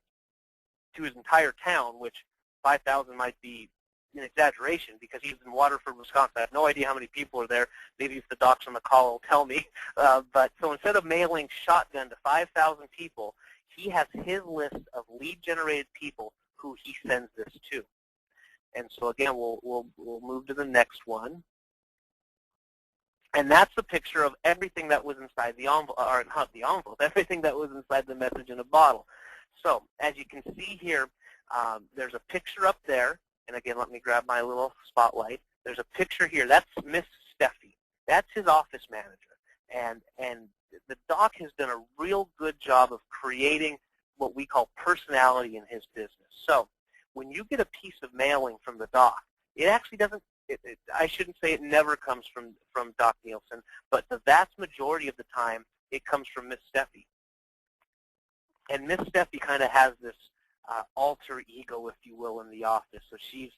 to his entire town, which 5,000 might be an exaggeration because he's in Waterford, Wisconsin. I have no idea how many people are there. Maybe if the docs on the call will tell me. But so instead of mailing shotgun to 5,000 people, he has his list of lead-generated people who he sends this to. And so again, we'll move to the next one. And that's the picture of everything that was inside the envelope, or not the envelope, everything that was inside the message in a bottle. So as you can see here, there's a picture up there. And again, let me grab my little spotlight. There's a picture here. That's Miss Steffi. That's his office manager. And the doc has done a real good job of creating what we call personality in his business. So when you get a piece of mailing from the doc, it actually doesn't, I shouldn't say it never comes from Doc Nielsen, but the vast majority of the time it comes from Miss Steffi. And Miss Steffi kind of has this alter ego, if you will, in the office. So she's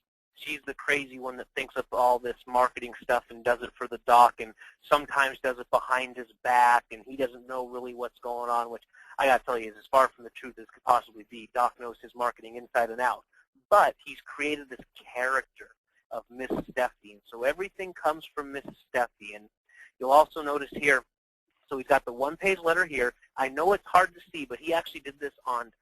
the crazy one that thinks up all this marketing stuff and does it for the doc, and sometimes does it behind his back, and he doesn't know really what's going on, which I got to tell you is as far from the truth as could possibly be. Doc knows his marketing inside and out. But he's created this character of Miss Steffi, and so everything comes from Miss Steffi. And you'll also notice here, so we've got the one-page letter here. I know it's hard to see, but he actually did this on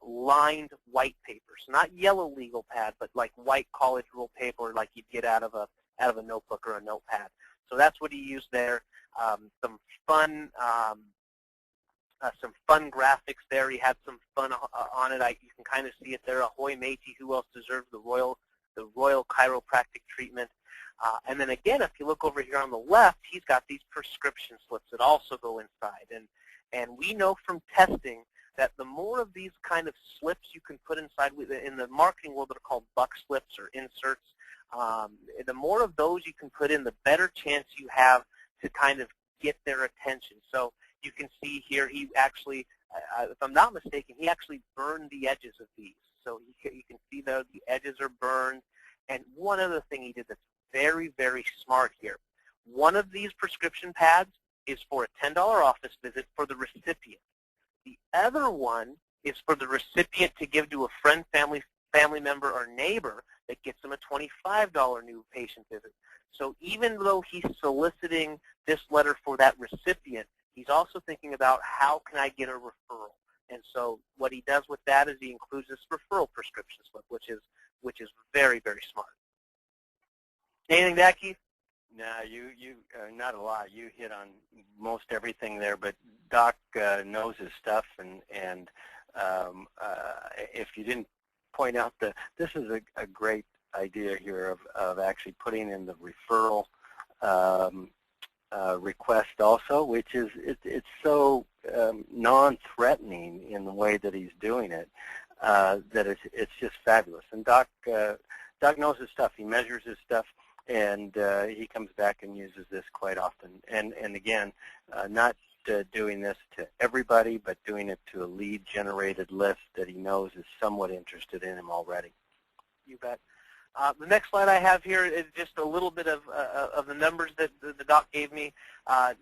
lined white paper. So not yellow legal pad, but like white college rule paper like you'd get out of a notebook or a notepad. So that's what he used there. Some fun graphics there. He had some fun on it. You can kind of see it there. Ahoy matey, who else deserves the royal chiropractic treatment? And then again, if you look over here on the left, he's got these prescription slips that also go inside. And we know from testing that the more of these kind of slips you can put inside, in the marketing world, they're called buck slips or inserts. The more of those you can put in, the better chance you have to kind of get their attention. So you can see here, he actually, if I'm not mistaken, he actually burned the edges of these. So you can see the edges are burned. And one other thing he did that's very, very smart here. One of these prescription pads is for a $10 office visit for the recipient. The other one is for the recipient to give to a friend, family member, or neighbor that gets them a $25 new patient visit. So even though he's soliciting this letter for that recipient, he's also thinking about how can I get a referral. And so what he does with that is he includes this referral prescription slip, which is very, very smart. Anything to add, Keith? No, you not a lot. You hit on most everything there, but Doc knows his stuff, and if you didn't point out this is a great idea here of actually putting in the referral request also, which is it's so non-threatening in the way that he's doing it that it's just fabulous. And Doc knows his stuff. He measures his stuff. And he comes back and uses this quite often. And again, not doing this to everybody, but doing it to a lead-generated list that he knows is somewhat interested in him already. You bet. The next slide I have here is just a little bit of the numbers that the doc gave me.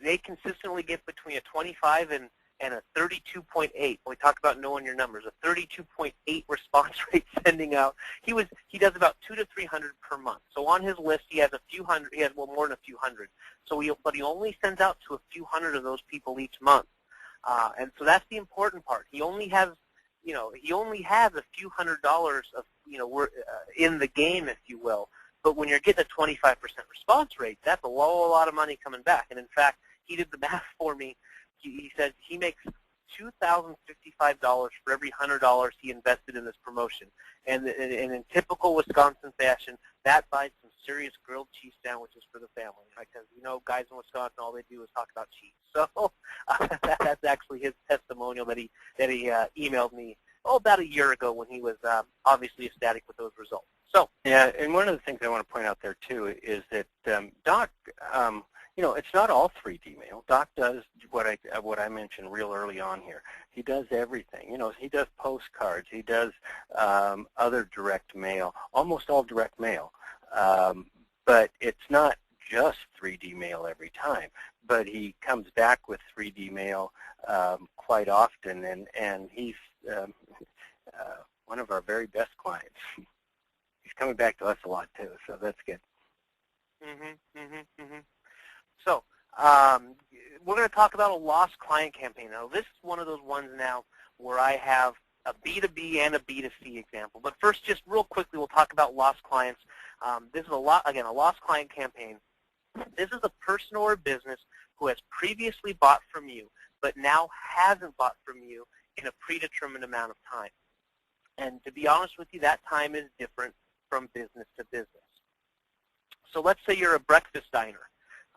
They consistently get between a 25 and and a 32.8. We talk about knowing your numbers. A 32.8 response rate sending out. He does about 200 to 300 per month. So on his list, he has a few hundred. He has more than a few hundred. But he only sends out to a few hundred of those people each month. And so that's the important part. He only has a few $100s of in the game, if you will. But when you're getting a 25% response rate, that's a lot of money coming back. And in fact, he did the math for me. He said he makes $2,055 for every $100 he invested in this promotion. And in typical Wisconsin fashion, that buys some serious grilled cheese sandwiches for the family. Because guys in Wisconsin, all they do is talk about cheese. So that's actually his testimonial that he emailed me about a year ago when he was obviously ecstatic with those results. So yeah, and one of the things I want to point out there too is that Doc, it's not all 3D mail. Doc does what I mentioned real early on here. He does everything. He does postcards. He does other direct mail, almost all direct mail. But it's not just 3D mail every time. But he comes back with 3D mail quite often, and he's one of our very best clients. He's coming back to us a lot too, so that's good. So we're going to talk about a lost client campaign. Now, this is one of those ones now where I have a B2B and a B2C example. But first, just real quickly, we'll talk about lost clients. This is a lost client campaign. This is a person or a business who has previously bought from you, but now hasn't bought from you in a predetermined amount of time. And to be honest with you, that time is different from business to business. So let's say you're a breakfast diner,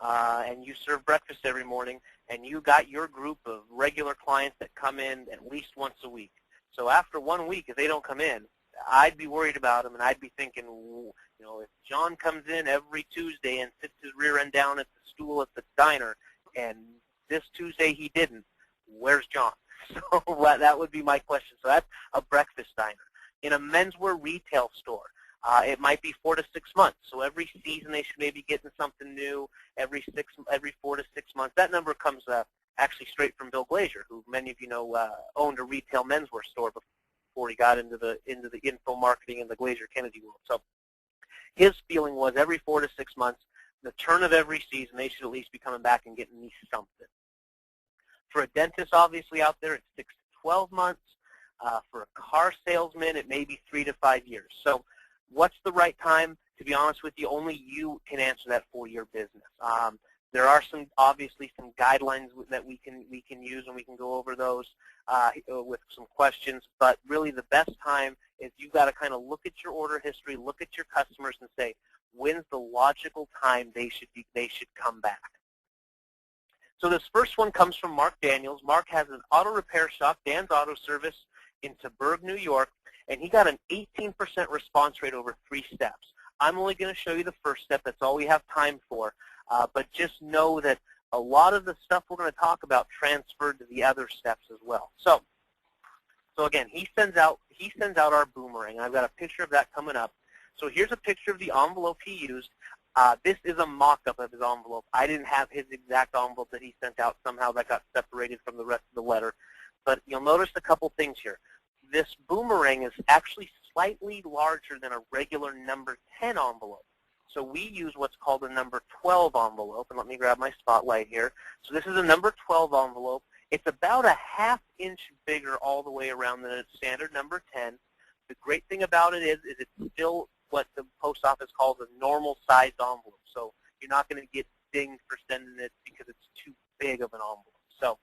and you serve breakfast every morning, and you got your group of regular clients that come in at least once a week. So after 1 week, if they don't come in, I'd be worried about them, and I'd be thinking, if John comes in every Tuesday and sits his rear end down at the stool at the diner, and this Tuesday he didn't, where's John? So that would be my question. So that's a breakfast diner. In a menswear retail store, it might be 4 to 6 months. So every season they should maybe getting something new. Every 4 to 6 months. That number comes actually straight from Bill Glazier, who many of you know owned a retail menswear store before he got into the info marketing and the Glazier Kennedy world. So his feeling was every 4 to 6 months, the turn of every season, they should at least be coming back and getting me something. For a dentist, obviously, out there, it's 6 to 12 months. For a car salesman, it may be 3 to 5 years. So what's the right time? To be honest with you, only you can answer that for your business. There are obviously some guidelines that we can use, and we can go over those with some questions. But really, the best time is you've got to kind of look at your order history, look at your customers, and say, when's the logical time they should come back? So this first one comes from Mark Daniels. Mark has an auto repair shop, Dan's Auto Service, in Taberg, New York, and he got an 18% response rate over 3 steps. I'm only going to show you the first step. That's all we have time for. But just know that a lot of the stuff we're going to talk about transferred to the other steps as well. So again, he sends out our boomerang. I've got a picture of that coming up. So here's a picture of the envelope he used. This is a mock-up of his envelope. I didn't have his exact envelope that he sent out. Somehow that got separated from the rest of the letter. But you'll notice a couple things here. This boomerang is actually slightly larger than a regular number 10 envelope. So we use what's called a number 12 envelope. And let me grab my spotlight here. So this is a number 12 envelope. It's about a ½ inch bigger all the way around than a standard number 10. The great thing about it is it's still what the post office calls a normal sized envelope. So you're not going to get dinged for sending it because it's too big of an envelope. So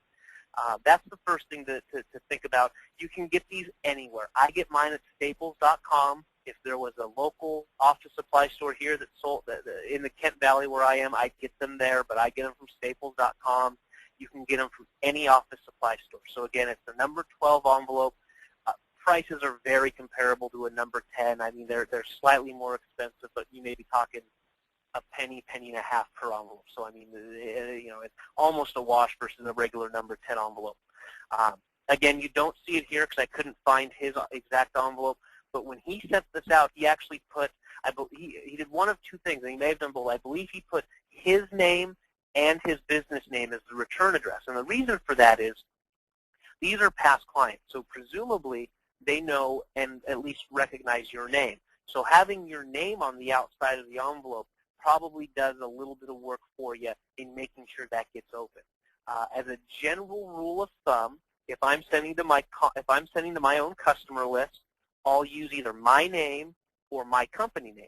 that's the first thing to think about. You can get these anywhere. I get mine at staples.com. If there was a local office supply store here that sold in the Kent Valley where I am, I'd get them there, but I get them from staples.com. You can get them from any office supply store. So again, it's the number 12 envelope. Prices are very comparable to a number 10. I mean, they're slightly more expensive, but you may be talking a penny and a half per envelope. So I mean, it's almost a wash versus a regular number 10 envelope. Again, you don't see it here because I couldn't find his exact envelope. But when he sent this out, he actually put, he did one of two things, and he may have done both. I believe he put his name and his business name as the return address. And the reason for that is These are past clients, so presumably they know and at least recognize your name. So having your name on the outside of the envelope probably does a little bit of work for you in making sure that gets open. As a general rule of thumb, if I'm sending to my own customer list, I'll use either my name or my company name.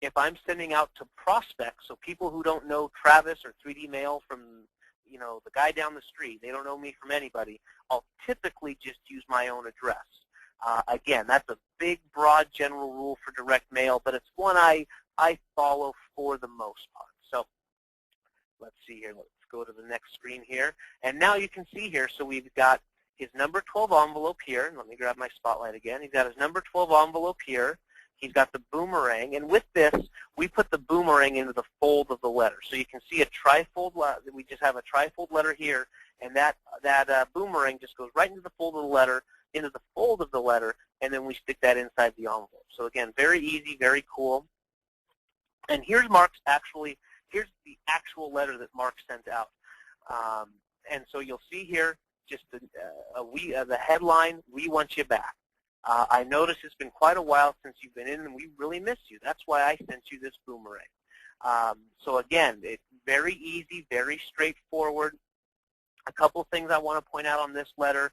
If I'm sending out to prospects, so people who don't know Travis or 3D Mail from, the guy down the street, they don't know me from anybody, I'll typically just use my own address. Again, that's a big, broad, general rule for direct mail, but it's one I follow for the most part. So let's see here. Let's go to the next screen here. And now you can see here, so we've got his number 12 envelope here. And let me grab my spotlight again. He's got his number 12 envelope here. He's got the boomerang. And with this, we put the boomerang into the fold of the letter. So you can see a trifold. We just have a trifold letter here. And that boomerang just goes right into the fold of the letter, and then we stick that inside the envelope. So again, very easy, very cool. And here's here's the actual letter that Mark sent out. And so you'll see here just the headline, "We want you back." I notice it's been quite a while since you've been in, and we really miss you. That's why I sent you this boomerang. So again, it's very easy, very straightforward. A couple things I want to point out on this letter.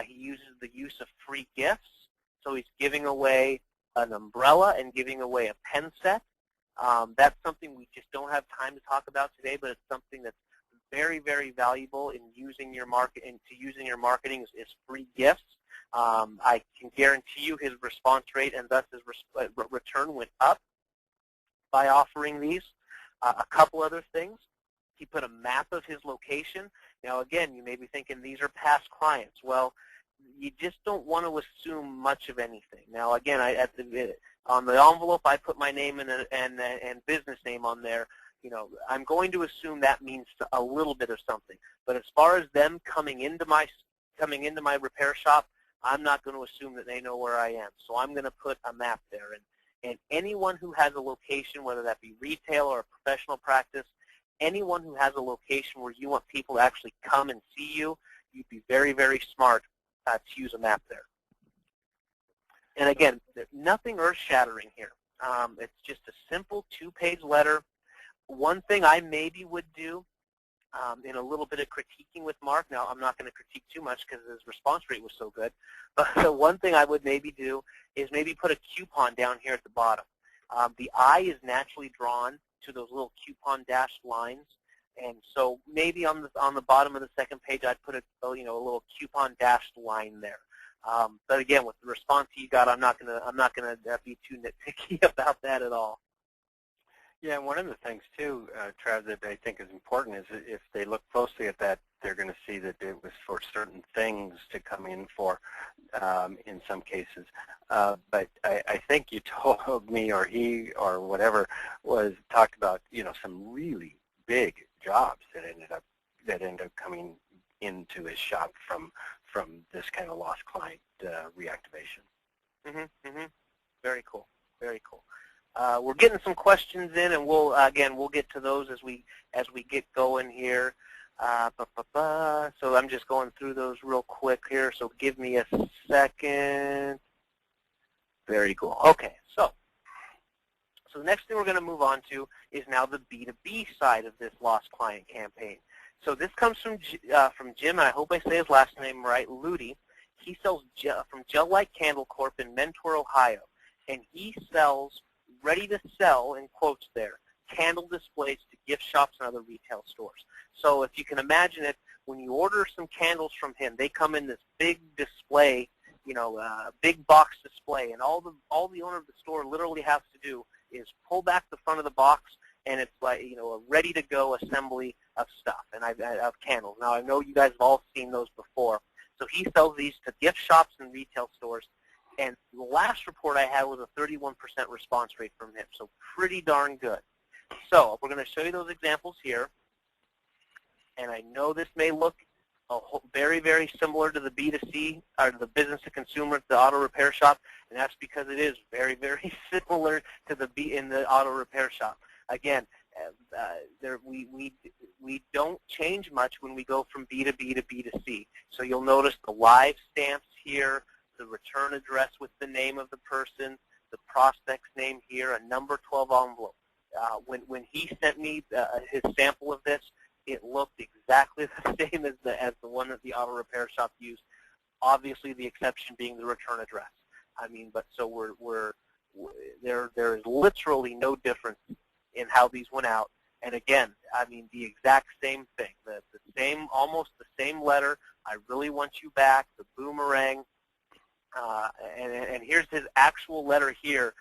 He uses the use of free gifts. So he's giving away an umbrella and giving away a pen set. That's something we just don't have time to talk about today, but it's something that's very, very valuable in using your marketing is free gifts. I can guarantee you his response rate and thus his return went up by offering these. A couple other things. He put a map of his location. Now, again, you may be thinking these are past clients. Well, you just don't want to assume much of anything. Now, again, on the envelope, I put my name and business name on there. I'm going to assume that means a little bit of something. But as far as them coming into my repair shop, I'm not going to assume that they know where I am. So I'm going to put a map there. And anyone who has a location, whether that be retail or a professional practice, anyone who has a location where you want people to actually come and see you, you'd be very, very smart to use a map there. And again, nothing earth-shattering here. It's just a simple 2-page letter. One thing I maybe would do in a little bit of critiquing with Mark, now I'm not going to critique too much because his response rate was so good, but the one thing I would maybe do is maybe put a coupon down here at the bottom. The eye is naturally drawn to those little coupon dashed lines, and so maybe on the bottom of the second page I'd put a little coupon dashed line there. But again, with the response you got, I'm not gonna be too nitpicky about that at all. Yeah, and one of the things too, Trav, that I think is important is if they look closely at that, they're going to see that it was for certain things to come in for in some cases. But I think you told me, or he, or whatever, talked about some really big jobs that ended up coming into his shop from this kind of lost client reactivation. Very cool. Very cool. We're getting some questions in, and we'll get to those as we get going here. So I'm just going through those real quick here. So give me a second. Very cool. Okay. So the next thing we're going to move on to is now the B2B side of this lost client campaign. So this comes from Jim, and I hope I say his last name right, Ludi. He sells from Gel Light Candle Corp in Mentor, Ohio, and he sells ready to sell, in quotes there, candle displays to gift shops and other retail stores. So if you can imagine it, when you order some candles from him, they come in this big display, big box display, and all the owner of the store literally has to do is pull back the front of the box, and it's like a ready-to-go assembly of stuff and of candles. Now I know you guys have all seen those before. So he sells these to gift shops and retail stores. And the last report I had was a 31% response rate from him, so pretty darn good. So we're going to show you those examples here. And I know this may look very, very similar to the B2C, or the business to consumer at the auto repair shop, and that's because it is very, very similar to in the auto repair shop. Again, we don't change much when we go from B2B to B2C. So you'll notice the live stamps here, the return address with the name of the person, the prospect's name here, a number 12 envelope. When he sent me his sample of this, it looked exactly the same as the one that the auto repair shop used. Obviously, the exception being the return address. I mean, but so there is literally no difference in how these went out. And again, I mean, the exact same thing, the same, almost the same letter. I really want you back. The boomerang, and here's his actual letter here.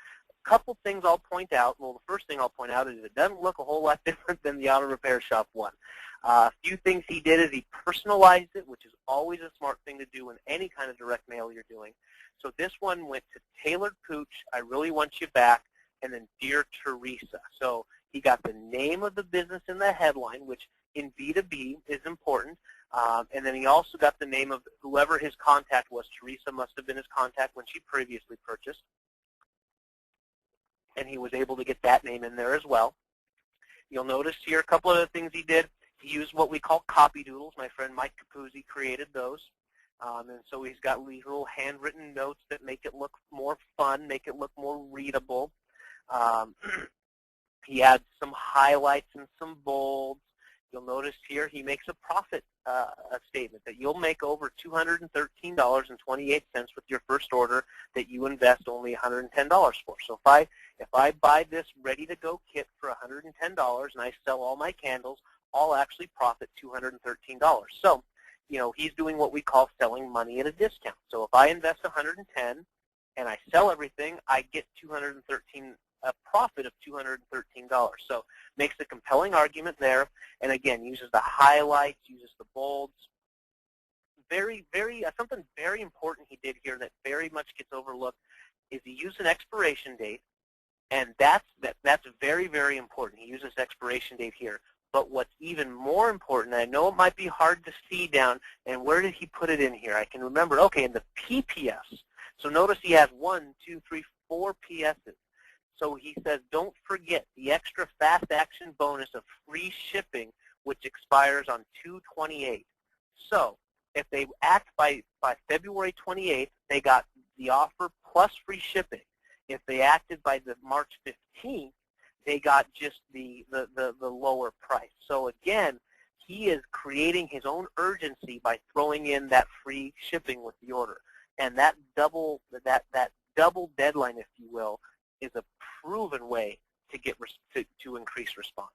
A couple things I'll point out. Well, the first thing I'll point out is it doesn't look a whole lot different than the auto repair shop one. A few things he did is he personalized it, which is always a smart thing to do in any kind of direct mail you're doing. So this one went to Tailored Pooch, I really want you back, and then Dear Teresa. So he got the name of the business in the headline, which in B2B is important, and then he also got the name of whoever his contact was. Teresa must have been his contact when she previously purchased, and he was able to get that name in there as well. You'll notice here a couple of other things he did. He used what we call copy doodles. My friend Mike Capuzzi created those. And so he's got these little handwritten notes that make it look more fun, make it look more readable. He adds some highlights and some bolds. You'll notice here he makes a profit statement that you'll make over $213.28 with your first order that you invest only $110 for. So if I buy this ready-to-go kit for $110 and I sell all my candles, I'll actually profit $213. So, you know, he's doing what we call selling money at a discount. So if I invest $110 and I sell everything, I get a profit of $213. So makes a compelling argument there, and again, uses the highlights, uses the bolds. Something very important he did here that very much gets overlooked is he used an expiration date, and that's very, very important. He uses expiration date here. But what's even more important, I know it might be hard to see down, and where did he put it in here? I can remember, okay, in the PPS. So notice he has 1, 2, 3, 4 PSs. So he says, don't forget the extra fast action bonus of free shipping, which expires on 2/28. So if they act by February 28th, they got the offer plus free shipping. If they acted by the March 15th, they got just the lower price. So again, he is creating his own urgency by throwing in that free shipping with the order. And that double deadline, if you will, is a proven way to get to increase response.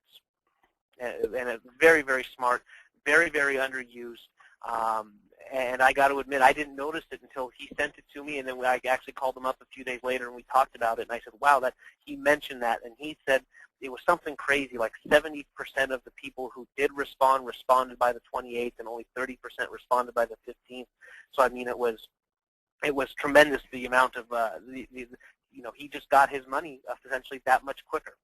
And it's very, very smart, very, very underused. And I got to admit, I didn't notice it until he sent it to me, and then I actually called him up a few days later, and we talked about it, and I said, wow, he mentioned that, and he said it was something crazy, like 70% of the people who did responded by the 28th, and only 30% responded by the 15th. So, I mean, it was tremendous, the amount of, you know, he just got his money essentially that much quicker.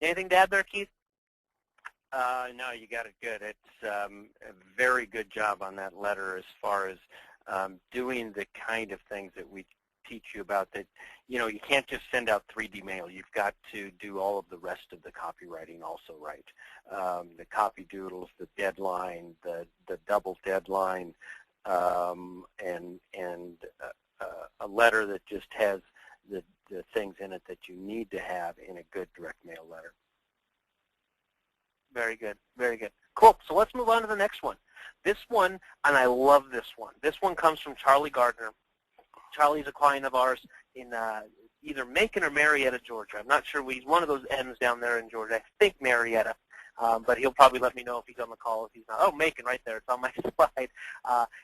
Anything to add there, Keith? No, you got it good. It's a very good job on that letter as far as doing the kind of things that we teach you about. That, you know, you can't just send out 3D mail. You've got to do all of the rest of the copywriting also right. The copy doodles, the deadline, the double deadline, and a letter that just has the things in it that you need to have in a good direct mail letter. Very good, very good. Cool, so let's move on to the next one. This one, and I love this one. This one comes from Charlie Gardner. Charlie's a client of ours in either Macon or Marietta, Georgia. I'm not sure. He's one of those M's down there in Georgia. I think Marietta, but he'll probably let me know if he's on the call. If he's not, oh, Macon right there. It's on my slide.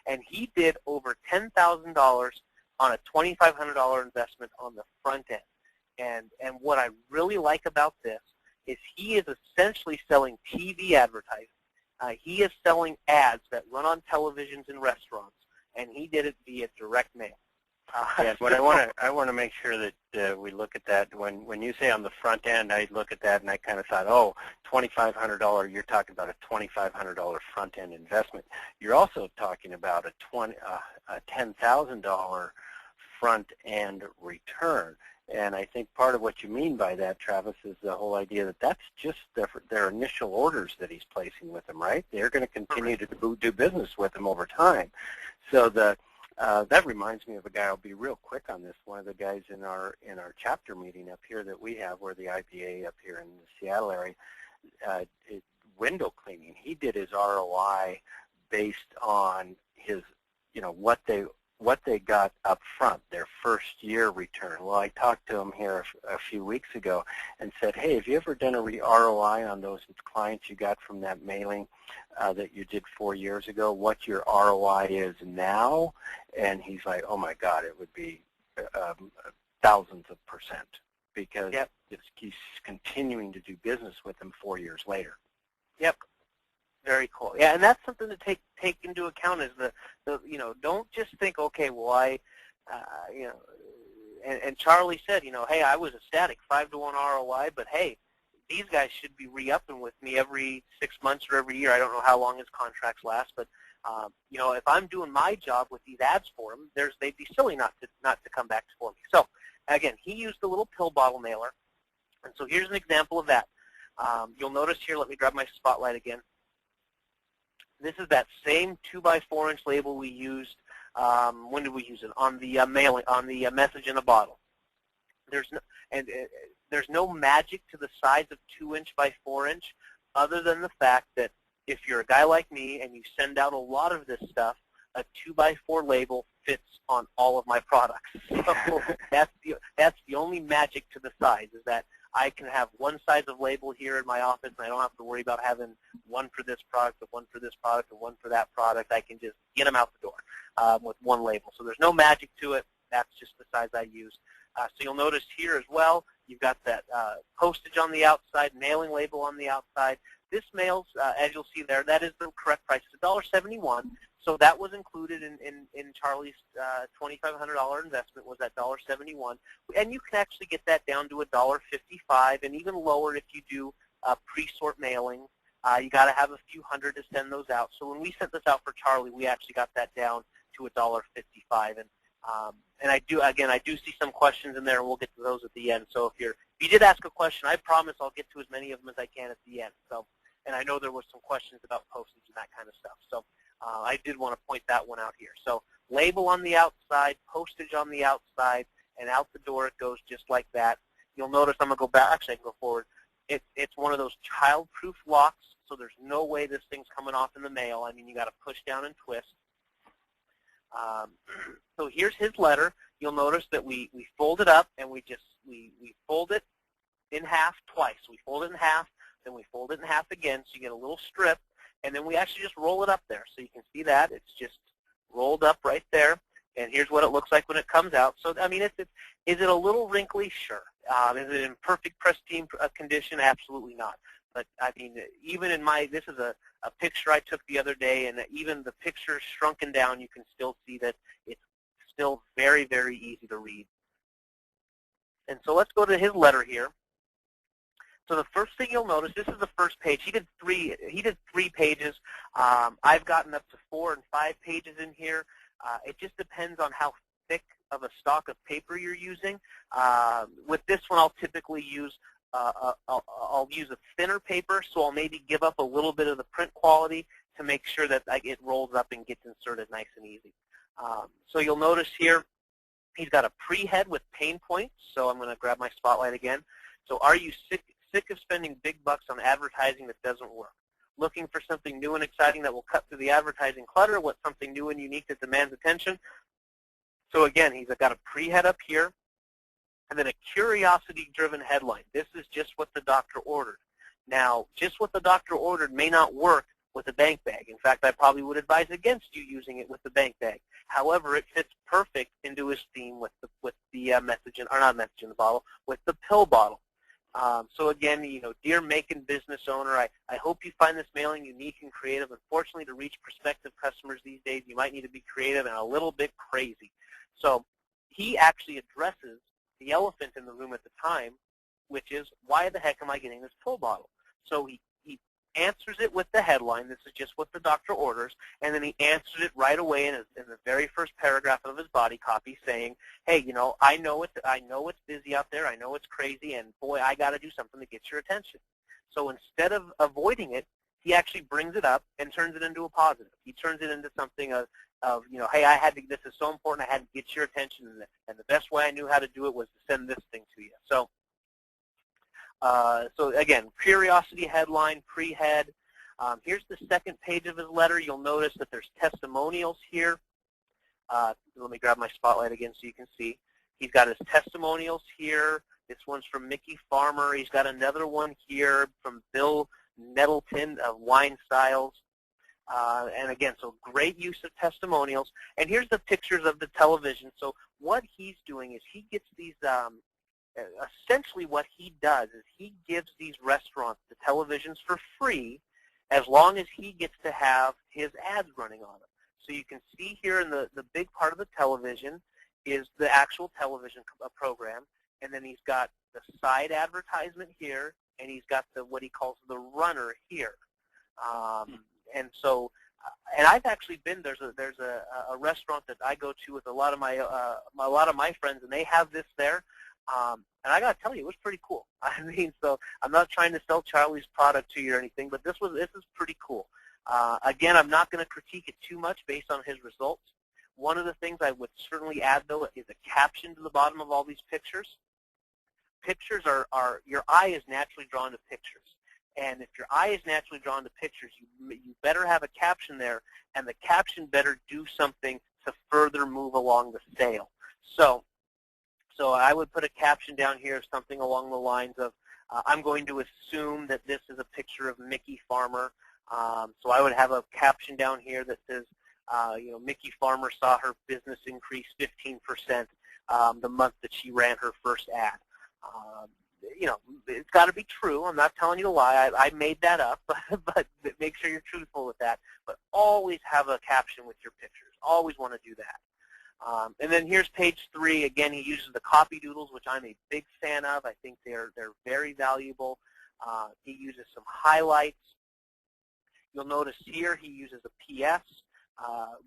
And he did over $10,000 on a $2,500 investment on the front end. And what I really like about this is he is essentially selling TV advertising. He is selling ads that run on televisions and restaurants, and he did it via direct mail. Yes, but I want to make sure that we look at that. When you say on the front end, I look at that and I kind of thought, oh, $2,500. You're talking about a $2,500 front end investment. You're also talking about a $10,000 front end return. And I think part of what you mean by that, Travis, is the whole idea that that's just their initial orders that he's placing with them, right? They're going to continue to do business with them over time. So that reminds me of a guy. I'll be real quick on this. One of the guys in our chapter meeting up here that we have, we're the IPA up here in the Seattle area, window cleaning. He did his ROI based on his, what they got up front, their first year return. Well, I talked to him here a few weeks ago and said, hey, have you ever done a ROI on those clients you got from that mailing that you did 4 years ago? What your ROI is now? And he's like, oh my God, it would be thousands of percent, because he's continuing to do business with them 4 years later. Yep. Very cool. Yeah, and that's something to take into account is the don't just think, okay, well and Charlie said, hey, I was ecstatic, 5-to-1 ROI, but hey, these guys should be re-upping with me every 6 months or every year. I don't know how long his contracts last, but if I'm doing my job with these ads for them, they'd be silly not to come back for me. So again, he used a little pill bottle mailer, and so here's an example of that. You'll notice here. Let me grab my spotlight again. This is that same 2x4-inch label we used. When did we use it? On the mailing, on the message in a bottle. There's no magic to the size of 2-inch by 4-inch, other than the fact that if you're a guy like me and you send out a lot of this stuff, a 2x4 label fits on all of my products. So that's the only magic to the size, is that I can have one size of label here in my office, and I don't have to worry about having one for this product, or one for this product, or one for that product. I can just get them out the door with one label. So there's no magic to it. That's just the size I use. So you'll notice here as well, you've got that postage on the outside, mailing label on the outside. This mails, as you'll see there, that is the correct price. It's $1.71. So that was included in Charlie's $2,500 investment, was that $1.71. And you can actually get that down to $1.55, and even lower if you do pre-sort mailing. You got to have a few hundred to send those out. So when we sent this out for Charlie, we actually got that down to $1.55. And I do see some questions in there, and we'll get to those at the end. So if you did ask a question, I promise I'll get to as many of them as I can at the end. So, and I know there were some questions about postage and that kind of stuff. So I did want to point that one out here. So label on the outside, postage on the outside, and out the door it goes just like that. You'll notice I'm going to go back. Actually, I can go forward. It's one of those child-proof locks, so there's no way this thing's coming off in the mail. I mean, you got to push down and twist. So here's his letter. You'll notice that we fold it up, and we fold it in half twice. We fold it in half, then we fold it in half again, so you get a little strip, and then we actually just roll it up there. So you can see that. It's just rolled up right there, and here's what it looks like when it comes out. So, I mean, is it a little wrinkly? Sure. Is it in perfect pristine condition? Absolutely not. But, I mean, even in this is a picture I took the other day, and even the picture shrunken down, you can still see that it's still very, very easy to read. And so let's go to his letter here. So the first thing you'll notice, this is the first page. He did three pages. I've gotten up to 4 and 5 pages in here. It just depends on how thick of a stock of paper you're using. With this one, I'll typically use I'll use a thinner paper, so I'll maybe give up a little bit of the print quality to make sure that it rolls up and gets inserted nice and easy. So you'll notice here, he's got a pre-head with pain points. So I'm going to grab my spotlight again. So are you sick of spending big bucks on advertising that doesn't work? Looking for something new and exciting that will cut through the advertising clutter? What's something new and unique that demands attention? So again, he's got a pre-head up here, and then a curiosity-driven headline. This is just what the doctor ordered. Now, just what the doctor ordered may not work with a bank bag. In fact, I probably would advise against you using it with the bank bag. However, it fits perfect into his theme with the message, or not message in the bottle, with the pill bottle. So again, dear making business owner, I hope you find this mailing unique and creative. Unfortunately, to reach prospective customers these days, you might need to be creative and a little bit crazy. So he actually addresses the elephant in the room at the time, which is, why the heck am I getting this pill bottle? So he answers it with the headline. This is just what the doctor orders. And then he answers it right away in the very first paragraph of his body copy saying, hey, I know it's busy out there. I know it's crazy. And, boy, I got to do something to get your attention. So instead of avoiding it, he actually brings it up and turns it into a positive. He turns it into something of hey, this is so important, I had to get your attention, and the best way I knew how to do it was to send this thing to you. So, so again, curiosity headline, pre-head. Here's the second page of his letter. You'll notice that there's testimonials here. Let me grab my spotlight again so you can see. He's got his testimonials here. This one's from Mickey Farmer. He's got another one here from Bill Nettleton of Wine Styles. And again, so great use of testimonials. And here's the pictures of the television. So what he's doing is he gets these, essentially what he does is he gives these restaurants the televisions for free as long as he gets to have his ads running on them. So you can see here in the big part of the television is the actual television program. And then he's got the side advertisement here, and he's got what he calls the runner here. And so, and I've actually been there's a restaurant that I go to with a lot of my friends, and they have this there. And I got to tell you, it was pretty cool. I mean, so I'm not trying to sell Charlie's product to you or anything, but this is pretty cool. Again, I'm not going to critique it too much based on his results. One of the things I would certainly add, though, is a caption to the bottom of all these pictures. Pictures are your eye is naturally drawn to pictures. And if your eye is naturally drawn to pictures, you better have a caption there, and the caption better do something to further move along the sale. So I would put a caption down here, something along the lines of, I'm going to assume that this is a picture of Mickey Farmer. So I would have a caption down here that says, Mickey Farmer saw her business increase 15% the month that she ran her first ad. It's got to be true. I'm not telling you to lie. I made that up, but make sure you're truthful with that. But always have a caption with your pictures. Always want to do that. And then here's page 3. Again, he uses the copy doodles, which I'm a big fan of. I think they're very valuable. He uses some highlights. You'll notice here he uses a PS.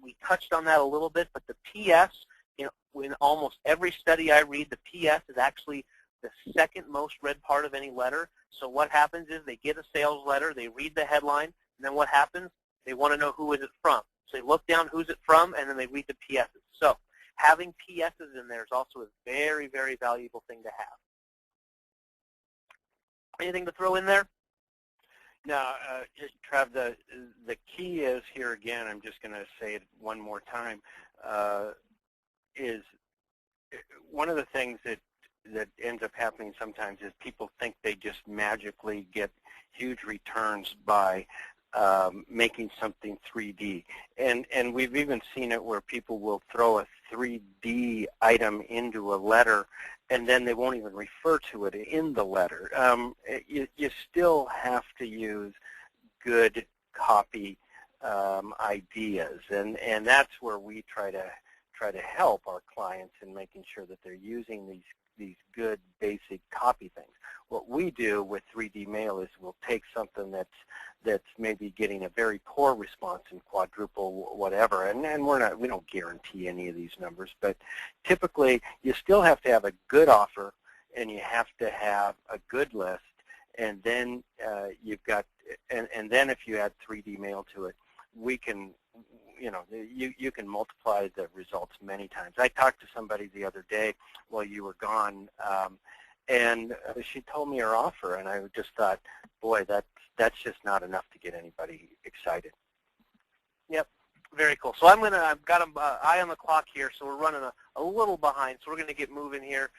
We touched on that a little bit, but the PS, in almost every study I read, the PS is actually the second most read part of any letter. So what happens is they get a sales letter, they read the headline, and then what happens? They want to know who is it from. So they look down who's it from, and then they read the PSs. So having PSs in there is also a very, very valuable thing to have. Anything to throw in there? Now, Trav, the key is here again, I'm just going to say it one more time, is one of the things that ends up happening sometimes is people think they just magically get huge returns by making something 3D. And we've even seen it where people will throw a 3D item into a letter and then they won't even refer to it in the letter. You still have to use good copy ideas, and that's where we try to help our clients in making sure that they're using these good basic copy things. What we do with 3D mail is we'll take something that's maybe getting a very poor response in quadruple whatever, and we don't guarantee any of these numbers, but typically you still have to have a good offer and you have to have a good list, and then you've got and then if you add 3D mail to it, we can you can multiply the results many times. I talked to somebody the other day while you were gone, and she told me her offer, and I just thought, boy, that's just not enough to get anybody excited. Yep, very cool. So I've got an eye on the clock here, so we're running a little behind, so we're going to get moving here.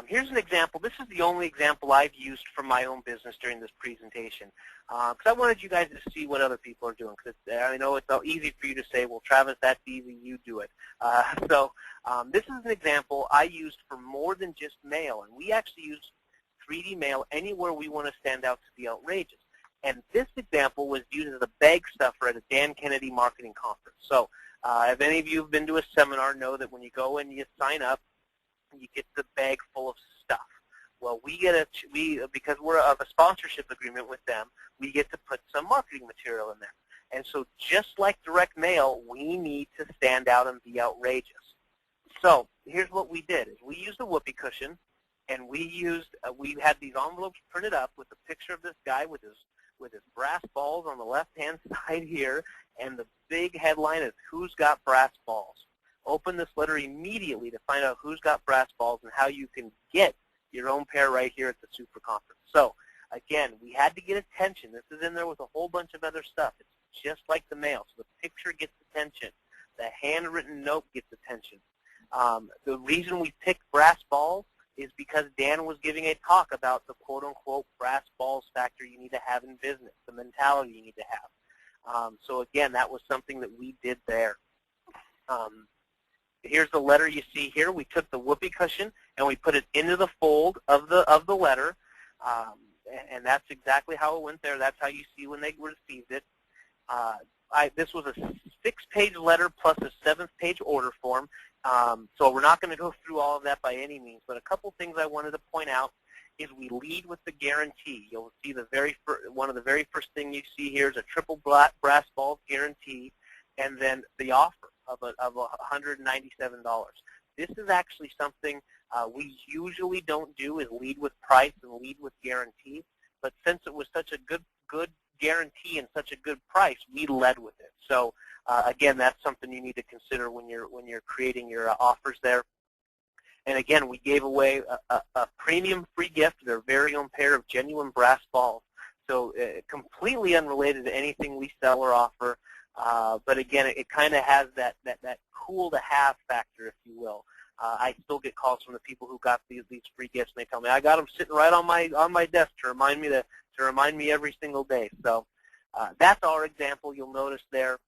Here's an example. This is the only example I've used from my own business during this presentation, because I wanted you guys to see what other people are doing, because I know it's easy for you to say, well, Travis, that's easy, you do it. So this is an example I used for more than just mail, and we actually use 3D mail anywhere we want to stand out to be outrageous. And this example was used as a bag stuffer at a Dan Kennedy marketing conference. So if any of you have been to a seminar, know that when you go and you sign up, you get the bag full of stuff. Well, because we're of a sponsorship agreement with them, we get to put some marketing material in there. And so just like direct mail, we need to stand out and be outrageous. So here's what we did: is we used a whoopee cushion, and we had these envelopes printed up with a picture of this guy with his brass balls on the left-hand side here, and the big headline is "Who's Got Brass Balls?" Open this letter immediately to find out who's got brass balls and how you can get your own pair right here at the Super Conference. So again, we had to get attention. This is in there with a whole bunch of other stuff. It's just like the mail. So the picture gets attention. The handwritten note gets attention. The reason we picked brass balls is because Dan was giving a talk about the quote-unquote brass balls factor you need to have in business, the mentality you need to have. So again, that was something that we did there. Here's the letter you see here. We took the whoopee cushion and we put it into the fold of the letter, and that's exactly how it went there. That's how you see when they received it. This was a 6-page letter plus a 7th-page order form, so we're not going to go through all of that by any means, but a couple things I wanted to point out is we lead with the guarantee. You'll see one of the very first thing you see here is a triple brass balls guarantee, and then the offer of $197. This is actually something we usually don't do, is lead with price and lead with guarantee, but since it was such a good guarantee and such a good price, we led with it. So again, that's something you need to consider when you're creating your offers there. And again, we gave away a premium free gift, their very own pair of genuine brass balls. So completely unrelated to anything we sell or offer. But again, it kind of has that cool to have factor, if you will. I still get calls from the people who got these free gifts, and they tell me I got them sitting right on my desk to remind me every single day. So that's our example. You'll notice there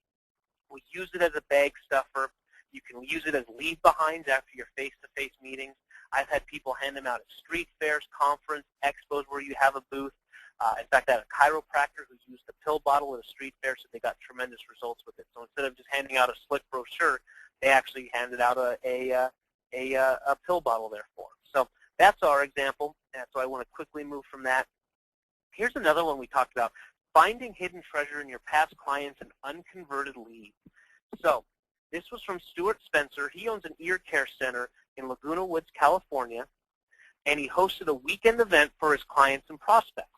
we use it as a bag stuffer. You can use it as leave behinds after your face-to-face meetings. I've had people hand them out at street fairs, conference, expos where you have a booth. In fact, I had a chiropractor who used a pill bottle at a street fair, so they got tremendous results with it. So instead of just handing out a slick brochure, they actually handed out a pill bottle there for them. So that's our example, and so I want to quickly move from that. Here's another one we talked about: finding hidden treasure in your past clients and unconverted leads. So this was from Stuart Spencer. He owns an ear care center in Laguna Woods, California, and he hosted a weekend event for his clients and prospects.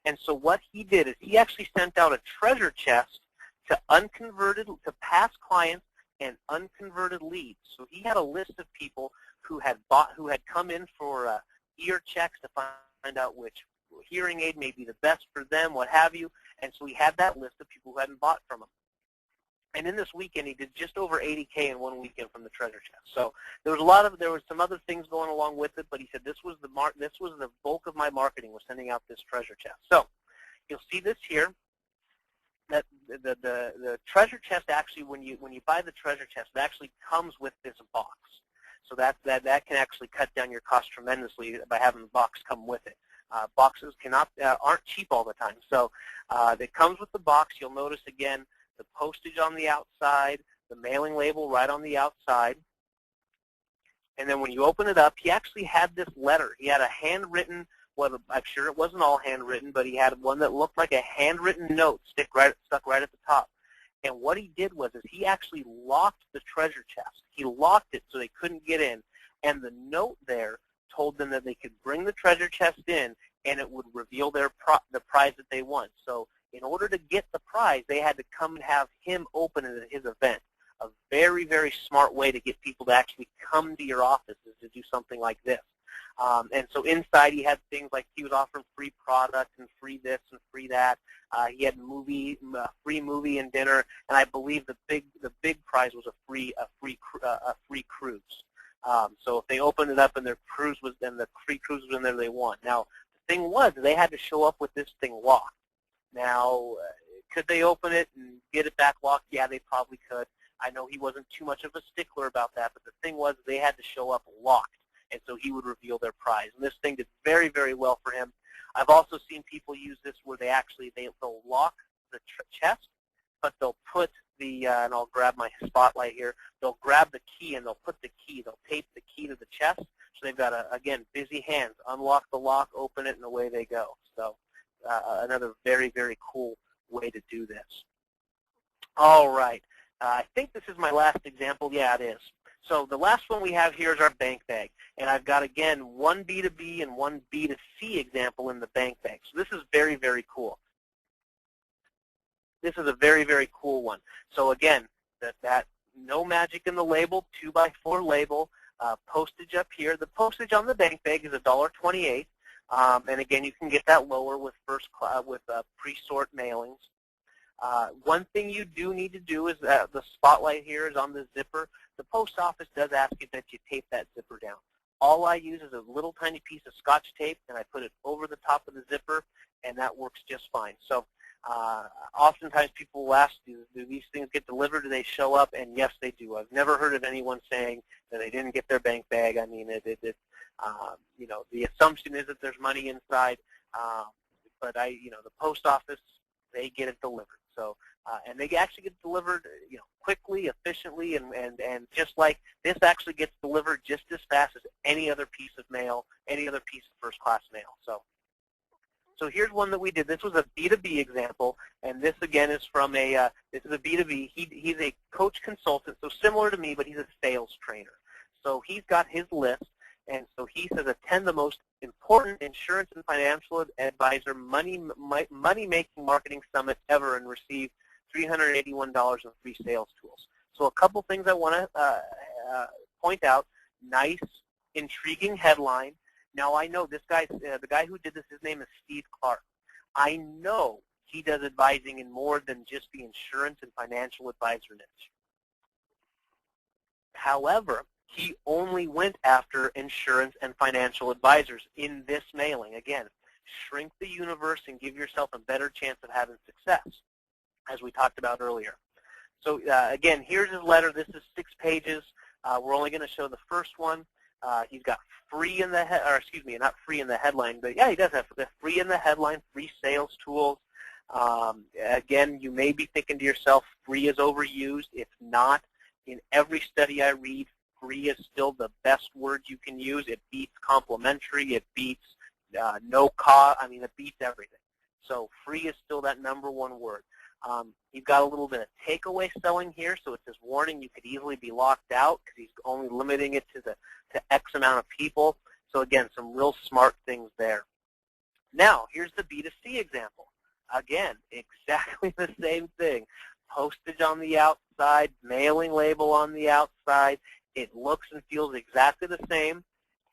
And so what he did is he actually sent out a treasure chest to past clients and unconverted leads. So he had a list of people who had come in for ear checks to find out which hearing aid may be the best for them, what have you. And so he had that list of people who hadn't bought from him. And in this weekend, he did just over $80K in one weekend from the treasure chest. So there was some other things going along with it, but he said this was the bulk of my marketing, was sending out this treasure chest. So you'll see this here, that the treasure chest actually, when you buy the treasure chest, it actually comes with this box. So that can actually cut down your cost tremendously by having the box come with it. Boxes aren't cheap all the time. So it comes with the box. You'll notice again the postage on the outside, the mailing label right on the outside. And then when you open it up, he actually had this letter. He had a handwritten, well, I'm sure it wasn't all handwritten, but he had one that looked like a handwritten note stuck right at the top. And what he did was he actually locked the treasure chest. He locked it so they couldn't get in. And the note there told them that they could bring the treasure chest in and it would reveal the prize that they won. So in order to get the prize, they had to come and have him open it at his event. A very, very smart way to get people to actually come to your office is to do something like this. And so inside he had things like he was offering free product and free this and free that. He had free movie and dinner, and I believe the big prize was a free cruise. So if they opened it up and the free cruise was in there, they won. Now the thing was, they had to show up with this thing locked. Now, could they open it and get it back locked? Yeah, they probably could. I know he wasn't too much of a stickler about that, but the thing was they had to show up locked, and so he would reveal their prize. And this thing did very, very well for him. I've also seen people use this where they'll lock the chest, but they'll put the, and I'll grab my spotlight here, they'll grab the key and they'll tape the key to the chest so they've got, again, busy hands. Unlock the lock, open it, and away they go. So another very, very cool way to do this. All right. I think this is my last example. Yeah, it is. So the last one we have here is our bank bag. And I've got, again, one B2B and one B2C example in the bank bag. So this is very, very cool. This is a very, very cool one. So again, that no magic in the label, 2x4 label, postage up here. The postage on the bank bag is $1.28. And again, you can get that lower with pre-sort mailings. One thing you do need to do is the spotlight here is on the zipper. The post office does ask you that you tape that zipper down. All I use is a little tiny piece of Scotch tape, and I put it over the top of the zipper, and that works just fine. So oftentimes people will ask, do these things get delivered? Do they show up? And yes, they do. I've never heard of anyone saying that they didn't get their bank bag. I mean, you know, the assumption is that there's money inside, but the post office, they get it delivered. So, and they actually get delivered, you know, quickly, efficiently, and just like this actually gets delivered just as fast as any other piece of mail, any other piece of first-class mail. So here's one that we did. This was a B2B example, and this again is from this is a B2B. He's a coach consultant, so similar to me, but he's a sales trainer. So he's got his list, and so he says attend the most important insurance and financial advisor money-making marketing summit ever and receive $381 in free sales tools. So a couple things I want to point out. Nice, intriguing headline. Now I know this guy, the guy who did this, his name is Steve Clark. I know he does advising in more than just the insurance and financial advisor niche. However, he only went after insurance and financial advisors in this mailing. Again, shrink the universe and give yourself a better chance of having success, as we talked about earlier. So again, here's his letter. This is 6 pages. We're only going to show the first one. He's got free in the not free in the headline, but yeah, he does have the free in the headline, free sales tools. Again, you may be thinking to yourself, free is overused. It's not. In every study I read, free is still the best word you can use. It beats complimentary. It beats no cost. I mean, it beats everything. So free is still that #1 word. You've got a little bit of takeaway selling here, so it says warning you could easily be locked out because he's only limiting it to X amount of people. So again, some real smart things there. Now, here's the B2C example. Again, exactly the same thing. Postage on the outside, mailing label on the outside. It looks and feels exactly the same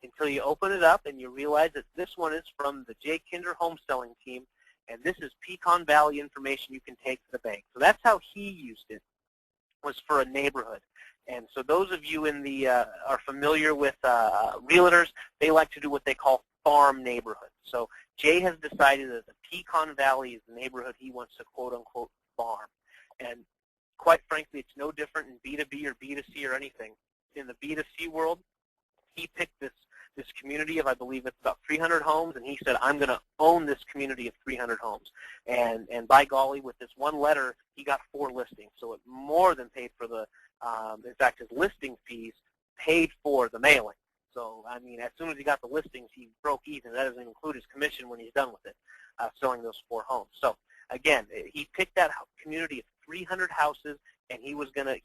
until you open it up and you realize that this one is from the Jay Kinder home selling team, and this is Pecan Valley information you can take to the bank. So that's how he used it, was for a neighborhood. And so those of you in the are familiar with realtors, they like to do what they call farm neighborhoods. So Jay has decided that the Pecan Valley is the neighborhood he wants to quote-unquote farm. And quite frankly, it's no different in B2B or B2C or anything. In the B2C world, he picked this community of, I believe it's about 300 homes, and he said, I'm going to own this community of 300 homes. And by golly, with this one letter, he got 4 listings. So it more than paid for the, in fact, his listing fees paid for the mailing. So, I mean, as soon as he got the listings, he broke even. That doesn't include his commission when he's done with it, selling those 4 homes. So, again, he picked that community of 300 houses, and he was gonna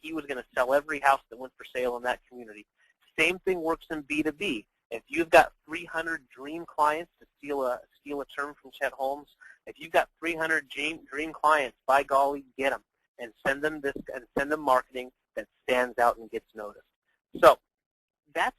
sell every house that went for sale in that community. Same thing works in B2B. If you've got 300 dream clients, to steal a term from Chet Holmes, if you've got 300 dream clients, by golly, get them and send them marketing that stands out and gets noticed. So that's